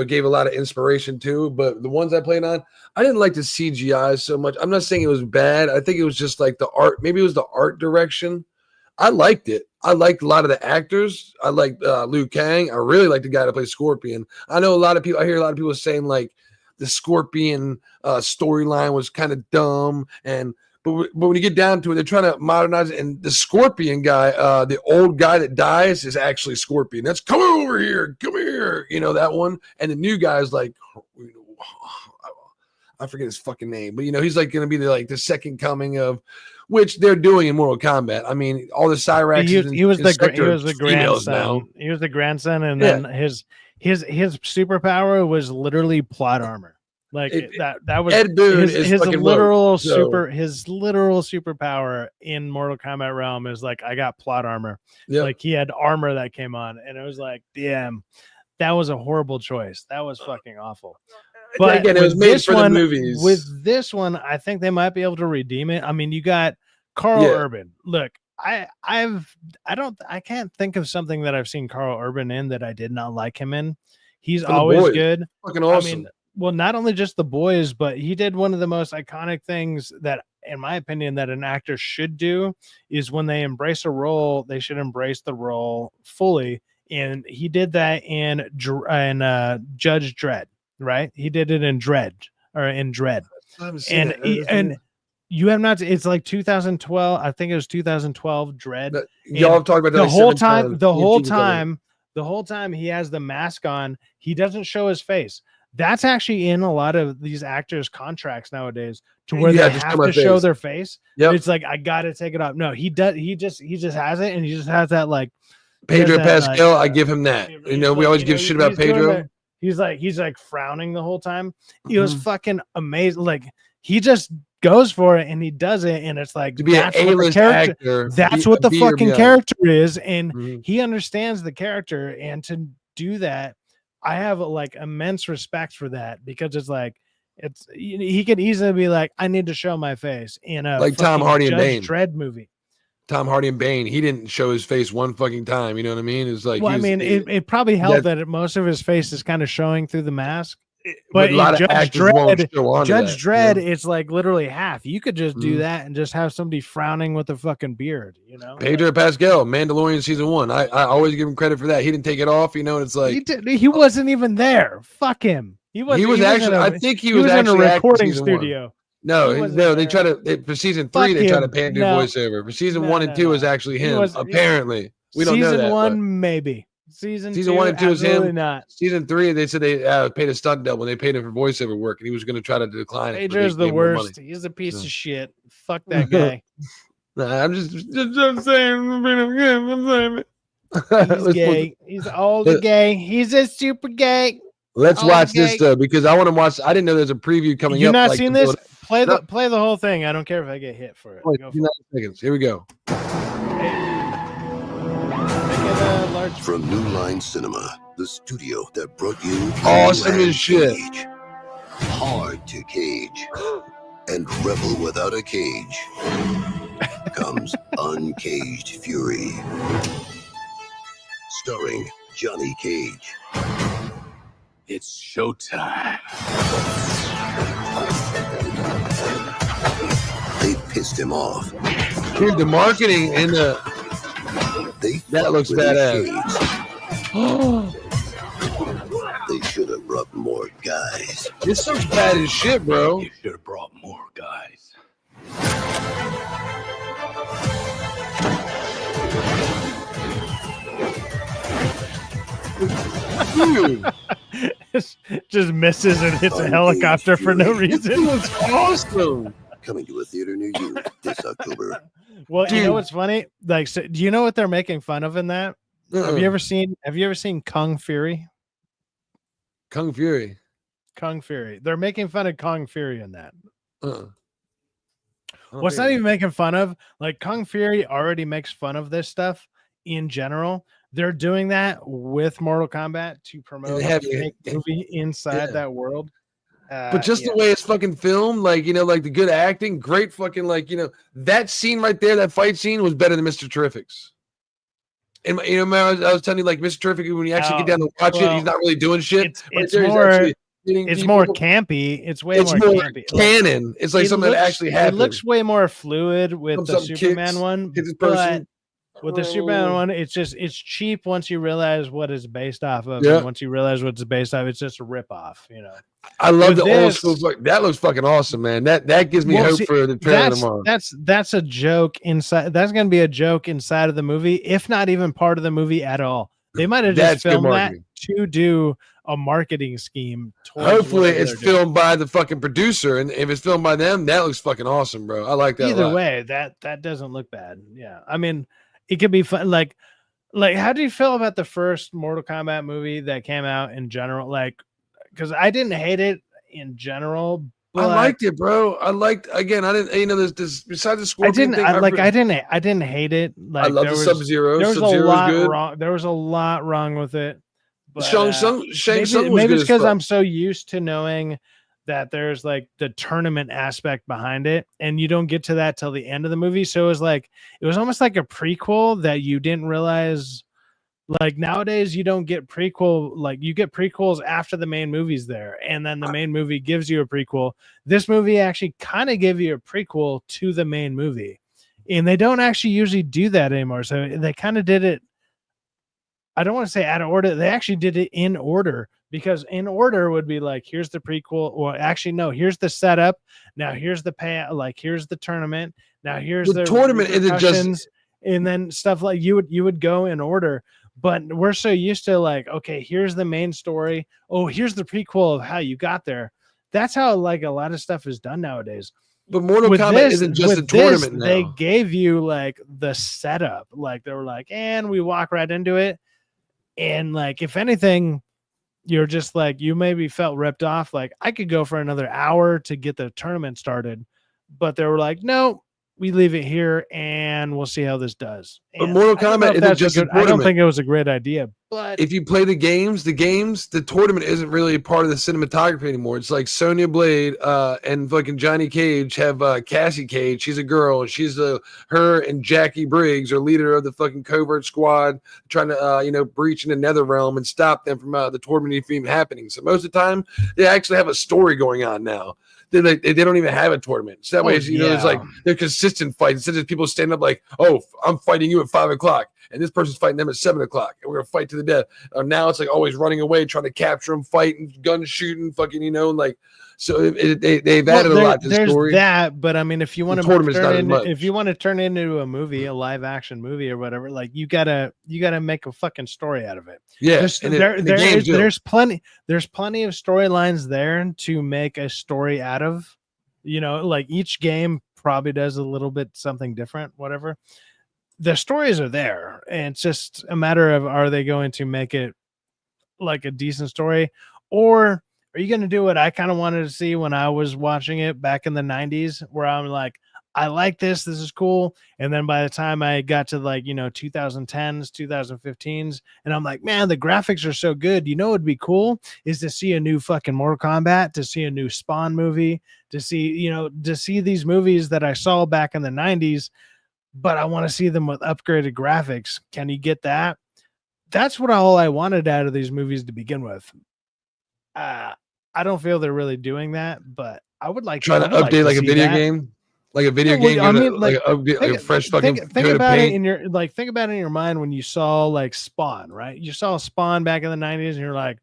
gave a lot of inspiration to, but the ones I played on, I didn't like the CGI so much. I'm not saying it was bad. I think it was just like the art. Maybe it was the art direction. I liked it. I liked a lot of the actors. I liked Liu Kang. I really liked the guy that plays Scorpion. I know a lot of people. I hear a lot of people saying like the Scorpion storyline was kind of dumb, but when you get down to it, they're trying to modernize it. And the Scorpion guy, the old guy that dies, is actually Scorpion. That's come over here, come here, that one. And the new guy is like, I forget his fucking name, but he's like going to be the second coming of, which they're doing in Mortal Kombat. I mean, all the Cyrax. He was the grandson. He was the grandson, and then his superpower was literally plot armor. Like that was Ed Boon his literal superpower in Mortal Kombat realm is like, I got plot armor. Yep. Like he had armor that came on, and it was like, damn, that was a horrible choice. That was fucking awful. But again, it was made for the movies. With this one, I think they might be able to redeem it. I mean, you got Carl Urban. Look, I can't think of something that I've seen Carl Urban in that I did not like him in. He's always good. Fucking awesome. I mean, well, not only just The Boys, but he did one of the most iconic things that, in my opinion, that an actor should do is when they embrace a role, they should embrace the role fully. And he did that in Judge Dredd, right? He did it in Dredd. And you have not. It's like 2012. I think it was 2012. Dredd. Y'all have talked about that the whole time he has the mask on. He doesn't show his face. That's actually in a lot of these actors' contracts nowadays, to where they have to show their face. Yep. It's like, I gotta take it off. No, he does. He just has it, and he just has that like Pedro Pascal. I give him that. We always give shit about Pedro. He's like frowning the whole time. He was fucking amazing. Like he just goes for it and he does it, and it's like, to be an A-list actor. That's what the fucking character is, and he understands the character, and to do that, I have like immense respect for that, because it's like, he could easily be like, I need to show my face in a like Tom Hardy and Bane Dredd movie. Tom Hardy and Bane, he didn't show his face one fucking time. You know what I mean? It's like, well, it probably helped that most of his face is kind of showing through the mask. But a lot of actors won't show on Judge Dredd, it's like literally half. You could just do that and just have somebody frowning with a fucking beard, Pedro Pascal, Mandalorian season 1. I always give him credit for that. He didn't take it off, and it's like he wasn't even there. Fuck him. He was actually. I think he was actually in a recording studio. No, they try to for season 3. They try to pay him to do voiceover. For season 1 and 2 is actually him. Apparently, we don't know that. Season 1, maybe. Season 1 and 2 is him. Not. Season 3, they said they paid a stunt double. They paid him for voiceover work, and he was going to try to decline it. Pedro's the worst. He's a piece of shit. Fuck that guy. Nah, I'm just saying. He's gay. He's all the gay. He's a super gay. Let's watch this though, because I want to watch. I didn't know there's a preview coming up. You've not seen this? play the whole thing. I don't care if I get hit for it. Wait, Go 9 seconds. Here we go. From New Line Cinema, the studio that brought you Awesome as shit. Cage, Hard to Cage, and Rebel Without a Cage comes Uncaged Fury, starring Johnny Cage. It's showtime. They pissed him off. Dude, the marketing and that looks badass. They should have brought more guys. This looks bad as shit, bro. You should have brought more guys. Dude, Just misses and hits a helicopter for no this reason. looks awesome. Coming to a theater near you this October. Well, you know Dude. what's funny? Like, so, do you know what they're making fun of in that? Have you ever seen Kung Fury? Kung Fury? Kung Fury. They're making fun of Kung Fury in that. Oh, What's not even making fun of? Like, Kung Fury already makes fun of this stuff in general. They're doing that with Mortal Kombat to promote a fake movie inside that world. But just the way it's fucking filmed, like, you know, like the good acting, great fucking, like, you know, that scene right there, that fight scene was better than Mr. Terrific's. And, you know, man, I was telling you, like, Mr. Terrific, when you actually get down to watch it, he's not really doing shit. It's more campy. It's way more campy. Canon. It's like something that actually happened. It looks way more fluid with the Superman one. But with the Superman one, it's cheap once you realize what it's based off of. Yeah. And once you realize what it's based off, it's just a ripoff, you know. I love With the old school. That looks fucking awesome, man. That gives me hope for the trailer tomorrow. That's a joke inside. That's going to be a joke inside of the movie, if not even part of the movie at all. They might have just filmed that to do a marketing scheme. Hopefully, it's filmed by the fucking producer, and if it's filmed by them, that looks fucking awesome, bro. I like that. Either way, that doesn't look bad. Yeah, I mean, it could be fun. Like, how do you feel about the first Mortal Kombat movie that came out in general? Like, because I didn't hate it in general. But I liked it, bro. I didn't, you know, this besides the Scorpion thing. I didn't hate it. Like, I love the Sub-Zero. There was Sub-Zero a lot good. wrong. There was a lot wrong with it. But, Shang Tsung was maybe it's because fuck. I'm so used to knowing that there's like the tournament aspect behind it, and you don't get to that till the end of the movie. So it was almost like a prequel that you didn't realize. Like, nowadays you don't get prequel, like you get prequels after the main movie's there, and then the main movie gives you a prequel. This movie actually kind of gave you a prequel to the main movie, and they don't actually usually do that anymore. So they kind of did it. I don't want to say out of order. They actually did it in order, because in order would be like, here's the prequel, or actually no, here's the setup. Now here's the pay, like here's the tournament. Now here's the tournament isn't just, and then stuff like you would go in order. But we're so used to like, okay, here's the main story. Oh, here's the prequel of how you got there. That's how like a lot of stuff is done nowadays. But Mortal Kombat isn't just a tournament now. They gave you like the setup. Like they were like, and we walk right into it. And like, if anything, you're just like, you maybe felt ripped off. Like, I could go for another hour to get the tournament started. But they were like, no, we leave it here and we'll see how this does. But Mortal Kombat isn't just a tournament. I don't think it was a great idea. But if you play the games, the tournament isn't really a part of the cinematography anymore. It's like Sonya Blade and fucking Johnny Cage have Cassie Cage. She's a girl. She's her and Jackie Briggs are leader of the fucking covert squad, trying to breach in the nether realm and stop them from the tournament from even happening. So most of the time, they actually have a story going on now. They don't even have a tournament. So that way, it's like they're consistent fights. Instead of people stand up like, oh, I'm fighting you at 5 o'clock, and this person's fighting them at 7 o'clock, and we're gonna fight to the death. Now it's like always running away, trying to capture them, fighting, gun shooting, fucking, like. So they've added a lot to the story. There's that, but I mean, if you want to turn it into a movie, a live action movie or whatever, like you gotta make a fucking story out of it. Yeah, there's plenty of storylines there to make a story out of. Like each game probably does a little bit something different, whatever. The stories are there, and it's just a matter of, are they going to make it like a decent story, or are you going to do what I kind of wanted to see when I was watching it back in the 90s, where I'm like, I like this is cool, and then by the time I got to like 2010s 2015s, and I'm like, man, the graphics are so good. You know what would be cool is to see a new fucking Mortal Kombat, to see a new Spawn movie, to see these movies that I saw back in the 90s, but I want to see them with upgraded graphics. Can you get that? That's what all I wanted out of these movies to begin with. I don't feel they're really doing that, but I would like trying to update like a video game. Like a video game, I mean, like a fresh fucking think about it in your think about it in your mind when you saw like Spawn, right? You saw Spawn back in the 90s, and you're like,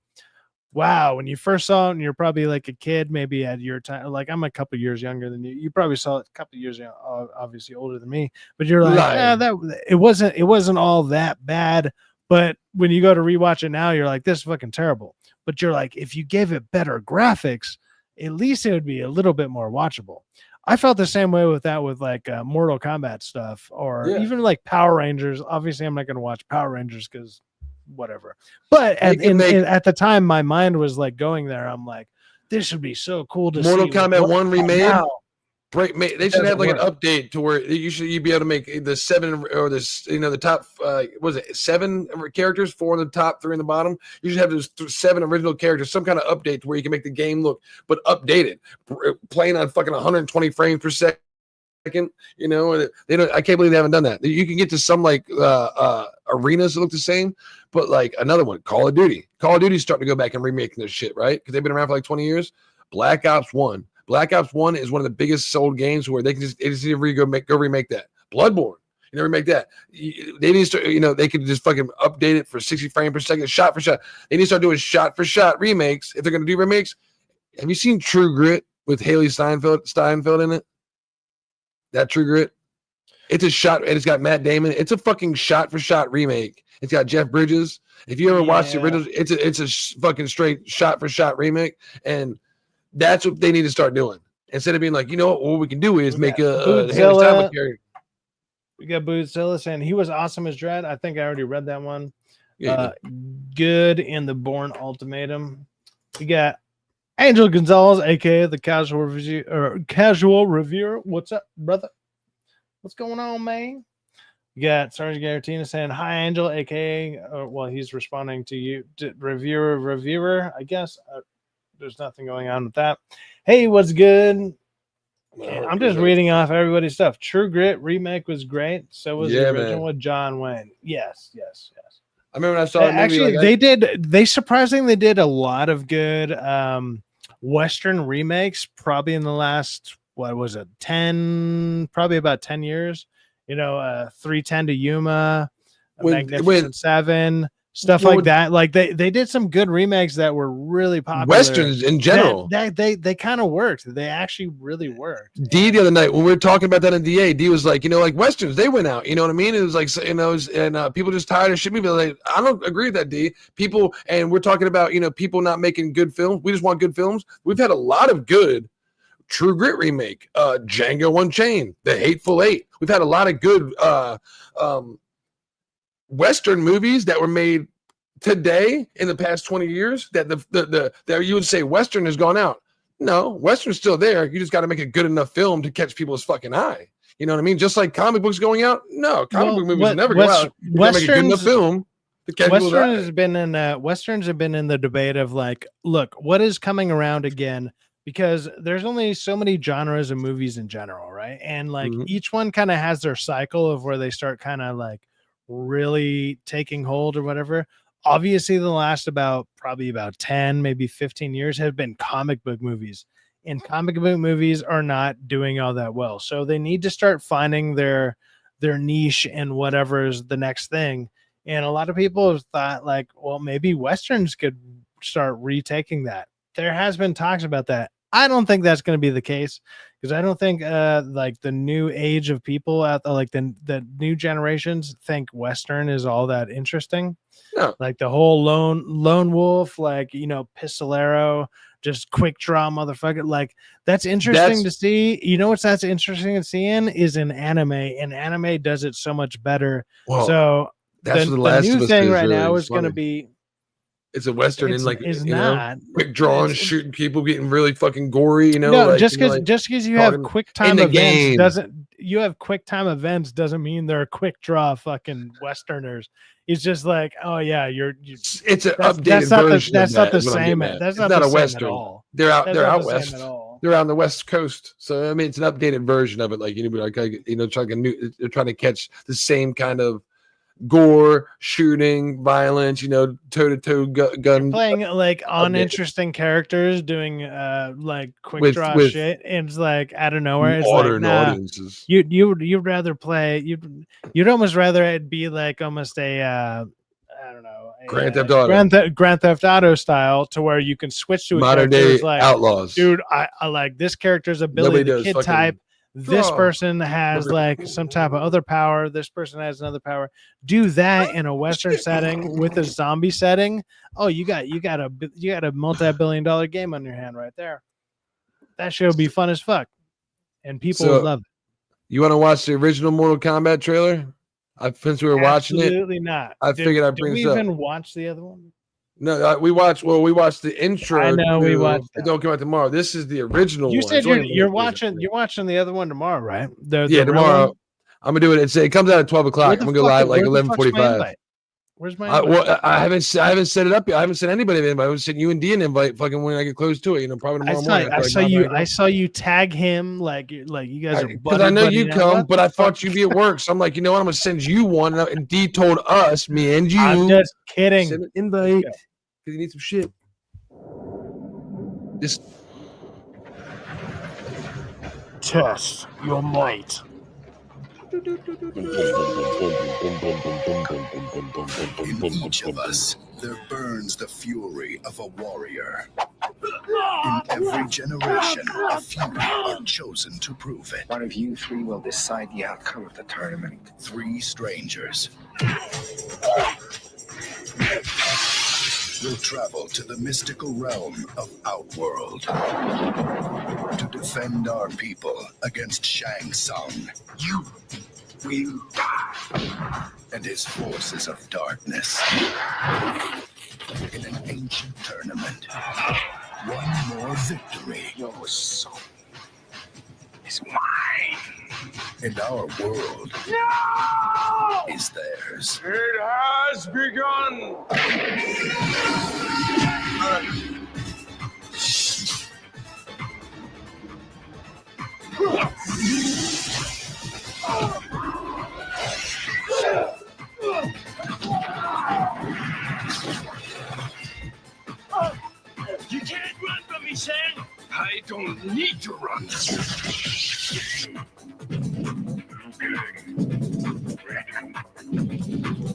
wow, when you first saw it, and you're probably like a kid, maybe at your time. Like I'm a couple years younger than you. You probably saw it a couple years, obviously older than me. But you're like, that it wasn't all that bad. But when you go to rewatch it now, you're like, this is fucking terrible. But you're like, if you gave it better graphics, at least it would be a little bit more watchable. I felt the same way with that, with like Mortal Kombat stuff, or even like Power Rangers. Obviously, I'm not going to watch Power Rangers because whatever. But at the time, my mind was like going there. I'm like, this would be so cool to Mortal see. Kombat 1 remade. Now. They should have like an update to where you'd be able to make the 7 or the top was it 7 characters, 4 in the top, 3 in the bottom. You should have those 7 original characters, some kind of update to where you can make the game look but updated, playing on fucking 120 frames per second. They don't. I can't believe they haven't done that. You can get to some like arenas that look the same, but like another one, Call of Duty. Call of Duty's starting to go back and remaking this shit, right? Because they've been around for like 20 years. Black Ops 1. Black Ops 1 is one of the biggest sold games where they just go remake that. Bloodborne, remake that. They need to start, they could just fucking update it for 60 frames per second, shot for shot. They need to start doing shot for shot remakes if they're going to do remakes. Have you seen True Grit with Haley Steinfeld in it? That True Grit? It's a shot, and it's got Matt Damon. It's a fucking shot for shot remake. It's got Jeff Bridges. If you ever watched the original, it's a fucking straight shot for shot remake, and that's what they need to start doing. Instead of being like, what we can do is make a character. We got Bootzilla saying he was awesome as Dredd. I think I already read that one. Good in the Bourne Ultimatum. We got Angel Gonzalez, aka the Casual Reviewer. What's up, brother? What's going on, man? You got Sergeant Garatina saying, hi, Angel, aka, he's responding to you, reviewer, I guess. There's nothing going on with that. Hey, what's good? I'm just reading off everybody's stuff. True Grit remake was great. So was the original with John Wayne. Yes. I remember when I saw it. Actually, they surprisingly did a lot of good Western remakes, probably in the last, probably about 10 years. 310 to Yuma, Magnificent Seven. Stuff like that. Like they did some good remakes that were really popular. Westerns in general. They kind of worked. They actually really worked. D the other night when we were talking about that in DA, D was like, like Westerns, they went out. You know what I mean? It was like, and people just tired of shit. People like, I don't agree with that, D. People, and we're talking about, people not making good films. We just want good films. We've had a lot of good True Grit remake, Django Unchained, The Hateful Eight. We've had a lot of good Western movies that were made today in the past 20 years that that you would say Western has gone out. No, Western's still there. You just got to make a good enough film to catch people's fucking eye. You know what I mean? Just like comic books going out. No, comic book movies never go out. You got to make a good enough film to catch people's eye. Westerns have been in the debate of like, look, what is coming around again? Because there's only so many genres of movies in general, right? And like each one kind of has their cycle of where they start kind of like really taking hold or whatever. Obviously, the last probably about 10, maybe 15 years have been comic book movies. And comic book movies are not doing all that well. So they need to start finding their niche and whatever is the next thing. And a lot of people have thought like, well, maybe Westerns could start retaking that. There has been talks about that. I don't think that's going to be the case because I don't think like the new age of people out there, like the new generations think Western is all that interesting. No. Like the whole lone wolf, like, pistolero, just quick draw motherfucker. Like that's interesting to see. That's interesting to see is in anime, and anime does it so much better. Well, so that's the the last new of us thing is right really now is funny. going to be It's a Western and like, it's you know, not quick drawing, It's- shooting people, getting really fucking gory, you know. no, like, just you know, because like, you have talking quick in time the events game. doesn't mean they're quick draw fucking Westerners. It's just like, oh yeah, It's an that's updated not version. that's of not that the is what I'm same. getting at. That's It's not not the a same Western. at all. They're out. That's They're not out the same west. at all. They're on the West Coast. So I mean, it's an updated version of it. Like, you know, like, you know, they're trying to catch the same kind of gore, shooting, violence, you know, toe-to-toe gun Playing like updated. uninteresting characters doing like quick with draw shit, and it's like out of nowhere. It's like, modern nah, audiences. you'd rather play you'd almost rather it be like almost a I don't know, Grand Theft Auto. Grand Theft Auto style, to where you can switch to a Modern character day who's like, outlaws. dude, I like this character's ability, Nobody the does kid fucking type. This draw. person has like some type of other power. This person has another power. Do that in a Western setting with a zombie setting. Oh, you got a multi-billion-dollar game on your hand right there. That show would be fun as fuck, and people would love it. You want to watch the original Mortal Kombat trailer? Since we were watching it, Absolutely not. I figured I'd bring Did we this up. even watch the other one? No, we watched the intro. I know we watched It that. don't come out tomorrow. This is the original You one. said It's only you're a minute. watching the other one tomorrow, right? The Yeah, real tomorrow. one? I'm gonna do it. It comes out at 12 o'clock. I'm gonna go live like 11:45. Where's my invite? Well, I haven't set it up yet. I haven't sent anybody an invite. I was sending you and D an invite. Fucking when I get close to it, you know, probably tomorrow morning. I saw you tag him like you guys are because I know you buddy come, now. but I thought you'd be at work, so I'm like, you know what? I'm gonna send you one. And D told us, me and you, I'm just kidding. send an invite because you need some shit. Just test your might. In each of us, there burns the fury of a warrior. In every generation, a few are chosen to prove it. One of you three will decide the outcome of the tournament. Three strangers will travel to the mystical realm of Outworld to defend our people against Shang Tsung. You will die. And his forces of darkness in an ancient tournament. One more victory. Your soul is mine. And our world is theirs. It has begun. You can't run from me, Sam. I don't need to run.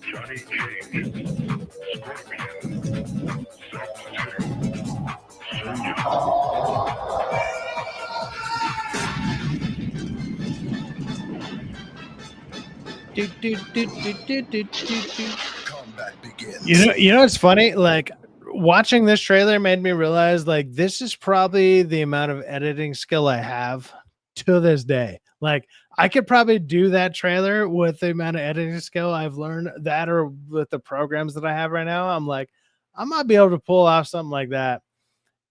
Johnny King. Combat begins. You know, it's funny. Like, watching this trailer made me realize, like, this is probably the amount of editing skill I have to this day. Like, I could probably do that trailer with the amount of editing skill I've learned, that or with the programs that I have right now. I'm like, I might be able to pull off something like that.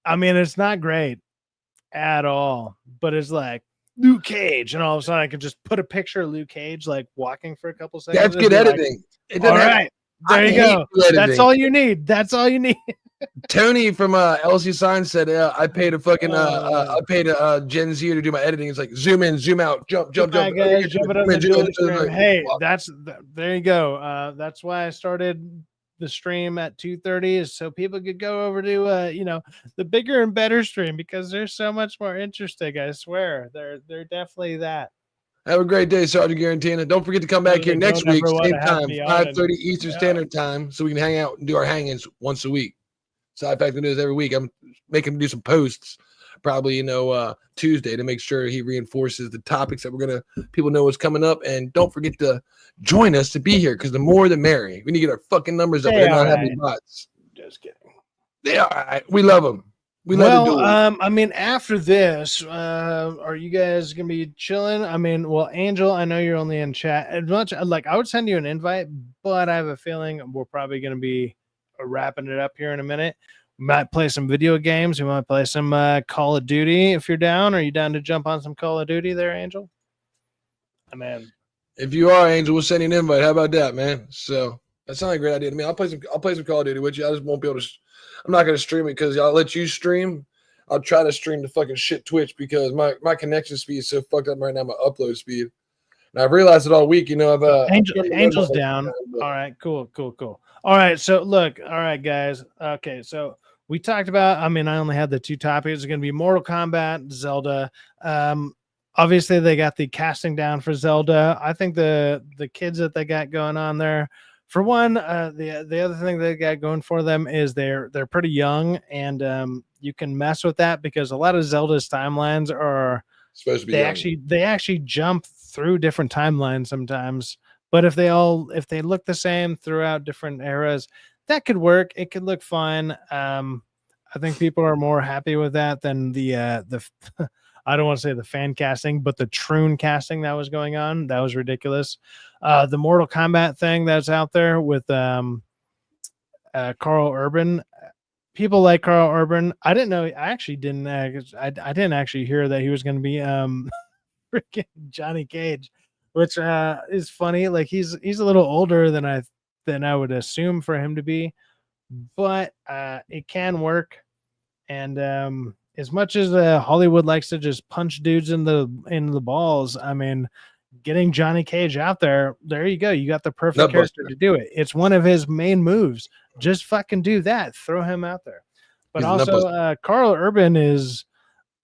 I mean, it's not great at all, but it's like Luke Cage, and all of a sudden I could just put a picture of Luke Cage like walking for a couple seconds. that's good editing. Like, all right, there you go. That's all you need. That's all you need. Tony from LC Sign said, I paid a fucking I paid a Gen Z to do my editing. It's like zoom in, zoom out, jump. Guys, jump it on the dual stream. Hey, there you go. That's why I started the stream at 2:30, is so people could go over to you know, the bigger and better stream, because they're so much more interesting. I swear, they're definitely that. Have a great day, Sergeant Garantina. Don't forget to come back here next week, same time, 5:30 Eastern Standard Time, so we can hang out and do our hang-ins once a week. Syfaxx does every week. I'm making him do some posts, probably, you know, Tuesday, to make sure he reinforces the topics that we're gonna people know what's coming up. And don't forget to join us to be here, because the more the merry. We need to get our fucking numbers up. They're not having bots. Just kidding. They are all right. We love them. We love to do it. I mean, after this, are you guys gonna be chilling? I mean, well, Angel, I know you're only in chat. As much like I would send you an invite, but I have a feeling we're probably gonna be wrapping it up here in a minute. We might play some video games. We might play some Call of Duty if you're down. Are you down to jump on some Call of Duty there, Angel? Man. If you are, Angel, we'll send you an invite. How about that, man? So that sounds like a great idea to me. I'll play some Call of Duty with you. I just won't be able to. I'm not going to stream it because I'll let you stream. I'll try to stream the fucking shit Twitch because my connection speed is so fucked up right now. My upload speed. And I've realized it all week. You know, Angel's down. All right, cool. All right, so look. All right, guys. Okay, so we talked about. I mean, I only had the two topics. It's going to be Mortal Kombat, Zelda. Obviously, they got the casting down for Zelda. I think the kids that they got going on there. For one, the other thing they got going for them is they're pretty young, and you can mess with that because a lot of Zelda's timelines are supposed to be they actually jump through different timelines sometimes. But if they look the same throughout different eras, that could work. It could look fine. I think people are more happy with that than the I don't want to say the fan casting, but the Troon casting that was going on. That was ridiculous. The Mortal Kombat thing that's out there with Carl Urban. People like Carl Urban. I didn't know. I actually didn't. I didn't actually hear that he was going to be freaking Johnny Cage, which is funny. Like he's a little older than I would assume for him to be, but it can work. And as much as Hollywood likes to just punch dudes in the balls, I mean, getting Johnny Cage out there you go. You got the perfect character to do it. It's one of his main moves. Just fucking do that. Throw him out there. But also, Carl Urban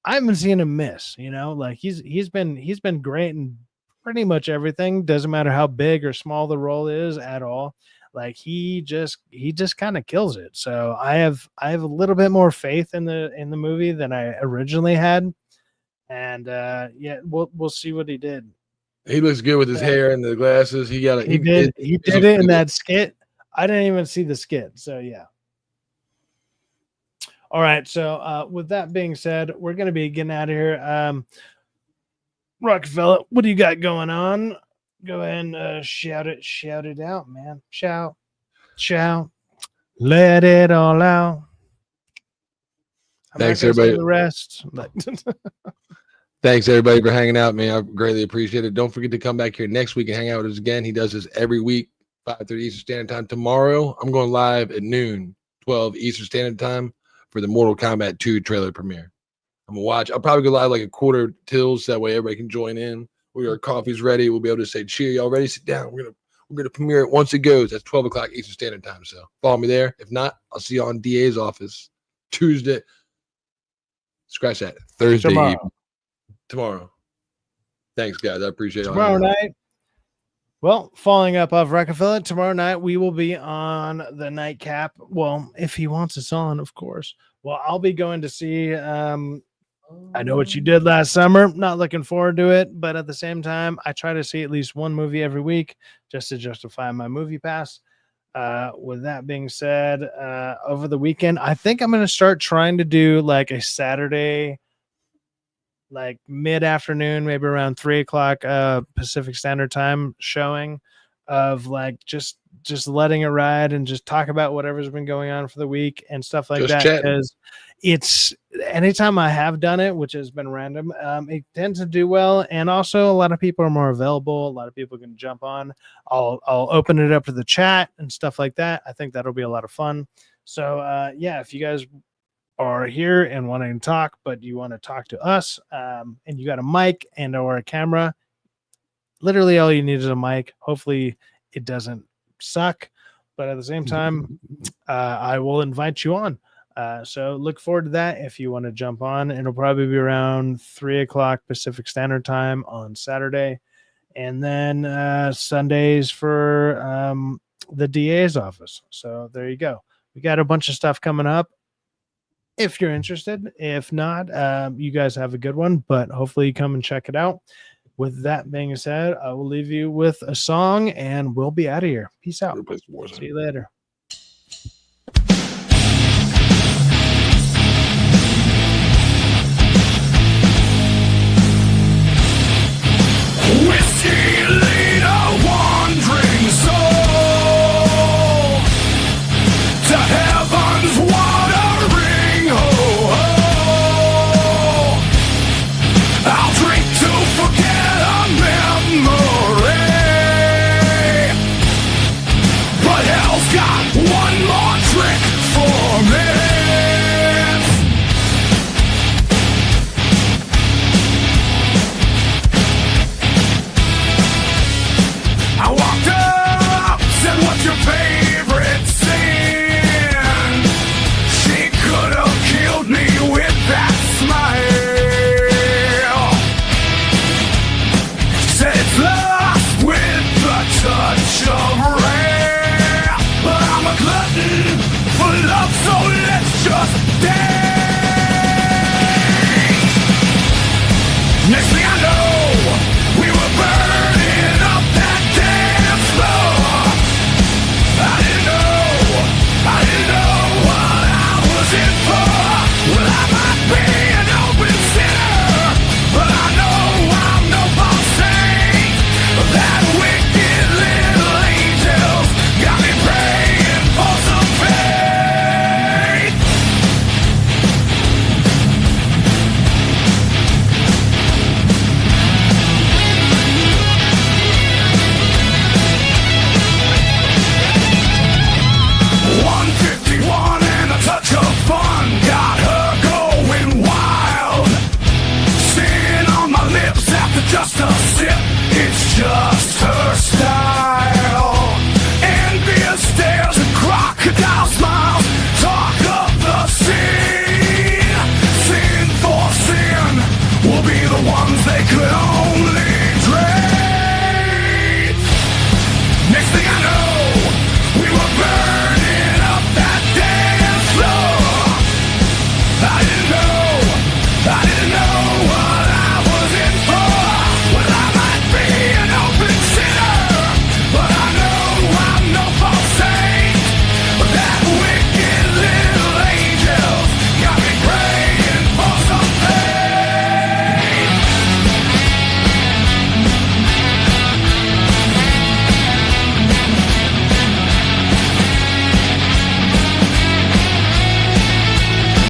I haven't seen him miss. You know, like he's been great in pretty much everything. Doesn't matter how big or small the role is at all. Like he just kind of kills it. So I have a little bit more faith in the movie than I originally had. And yeah, we'll see what he did. He looks good with his hair and the glasses. He did it in that skit. I didn't even see the skit. So yeah. All right. So with that being said, we're gonna be getting out of here. Rockefeller, what do you got going on? Go ahead and shout it out, man. Shout, let it all out. Thanks, everybody. The rest. Thanks, everybody, for hanging out, man. I greatly appreciate it. Don't forget to come back here next week and hang out with us again. He does this every week, 5:30 Eastern Standard Time. Tomorrow, I'm going live at noon, 12 Eastern Standard Time for the Mortal Kombat 2 trailer premiere. I'm going to watch. I'll probably go live like a quarter till, so that way everybody can join in. Our coffee's ready. We'll be able to say, cheer, y'all ready? Sit down. We're gonna premiere it once it goes. That's 12 o'clock Eastern Standard Time. So follow me there. If not, I'll see you on DA's office Tuesday. Scratch that. Thursday evening. Tomorrow. Thanks, guys. I appreciate it. Tomorrow night. Well, following up of Rockefeller, tomorrow night we will be on the nightcap. Well, if he wants us on, of course. Well, I'll be going to see I Know What You Did Last Summer. Not looking forward to it, but at the same time, I try to see at least one movie every week just to justify my movie pass. With that being said, over the weekend, I think I'm going to start trying to do like a Saturday, like mid-afternoon, maybe around 3 o'clock Pacific Standard Time showing of like just letting it ride and just talk about whatever's been going on for the week and stuff like that. Because it's anytime I have done it, which has been random, it tends to do well. And also a lot of people are more available. A lot of people can jump on. I'll open it up to the chat and stuff like that. I think that'll be a lot of fun. So yeah, if you guys are here and wanting to talk, but you want to talk to us, and you got a mic and or a camera, literally all you need is a mic. Hopefully it doesn't suck, but at the same time, I will invite you on. So look forward to that if you want to jump on. It'll probably be around 3 o'clock Pacific Standard Time on Saturday. And then Sundays for the DA's office. So there you go. We got a bunch of stuff coming up. If you're interested, if not, you guys have a good one, but hopefully you come and check it out. With that being said, I will leave you with a song and we'll be out of here. Peace out. See you later. Whiskey lead a wandering soul to Next thing I know, we were burning up that dance floor. I didn't know what I was in for. Well, I might be an open sinner, but I know I'm no false saint. That wicked little angels got me praying for some faith. $151 and a touch of fun got her going wild. Sin on my lips after just a sip, it's just her style. Envious stares and crocodile smiles, talk of the scene. Sin for sin will be the ones they could own.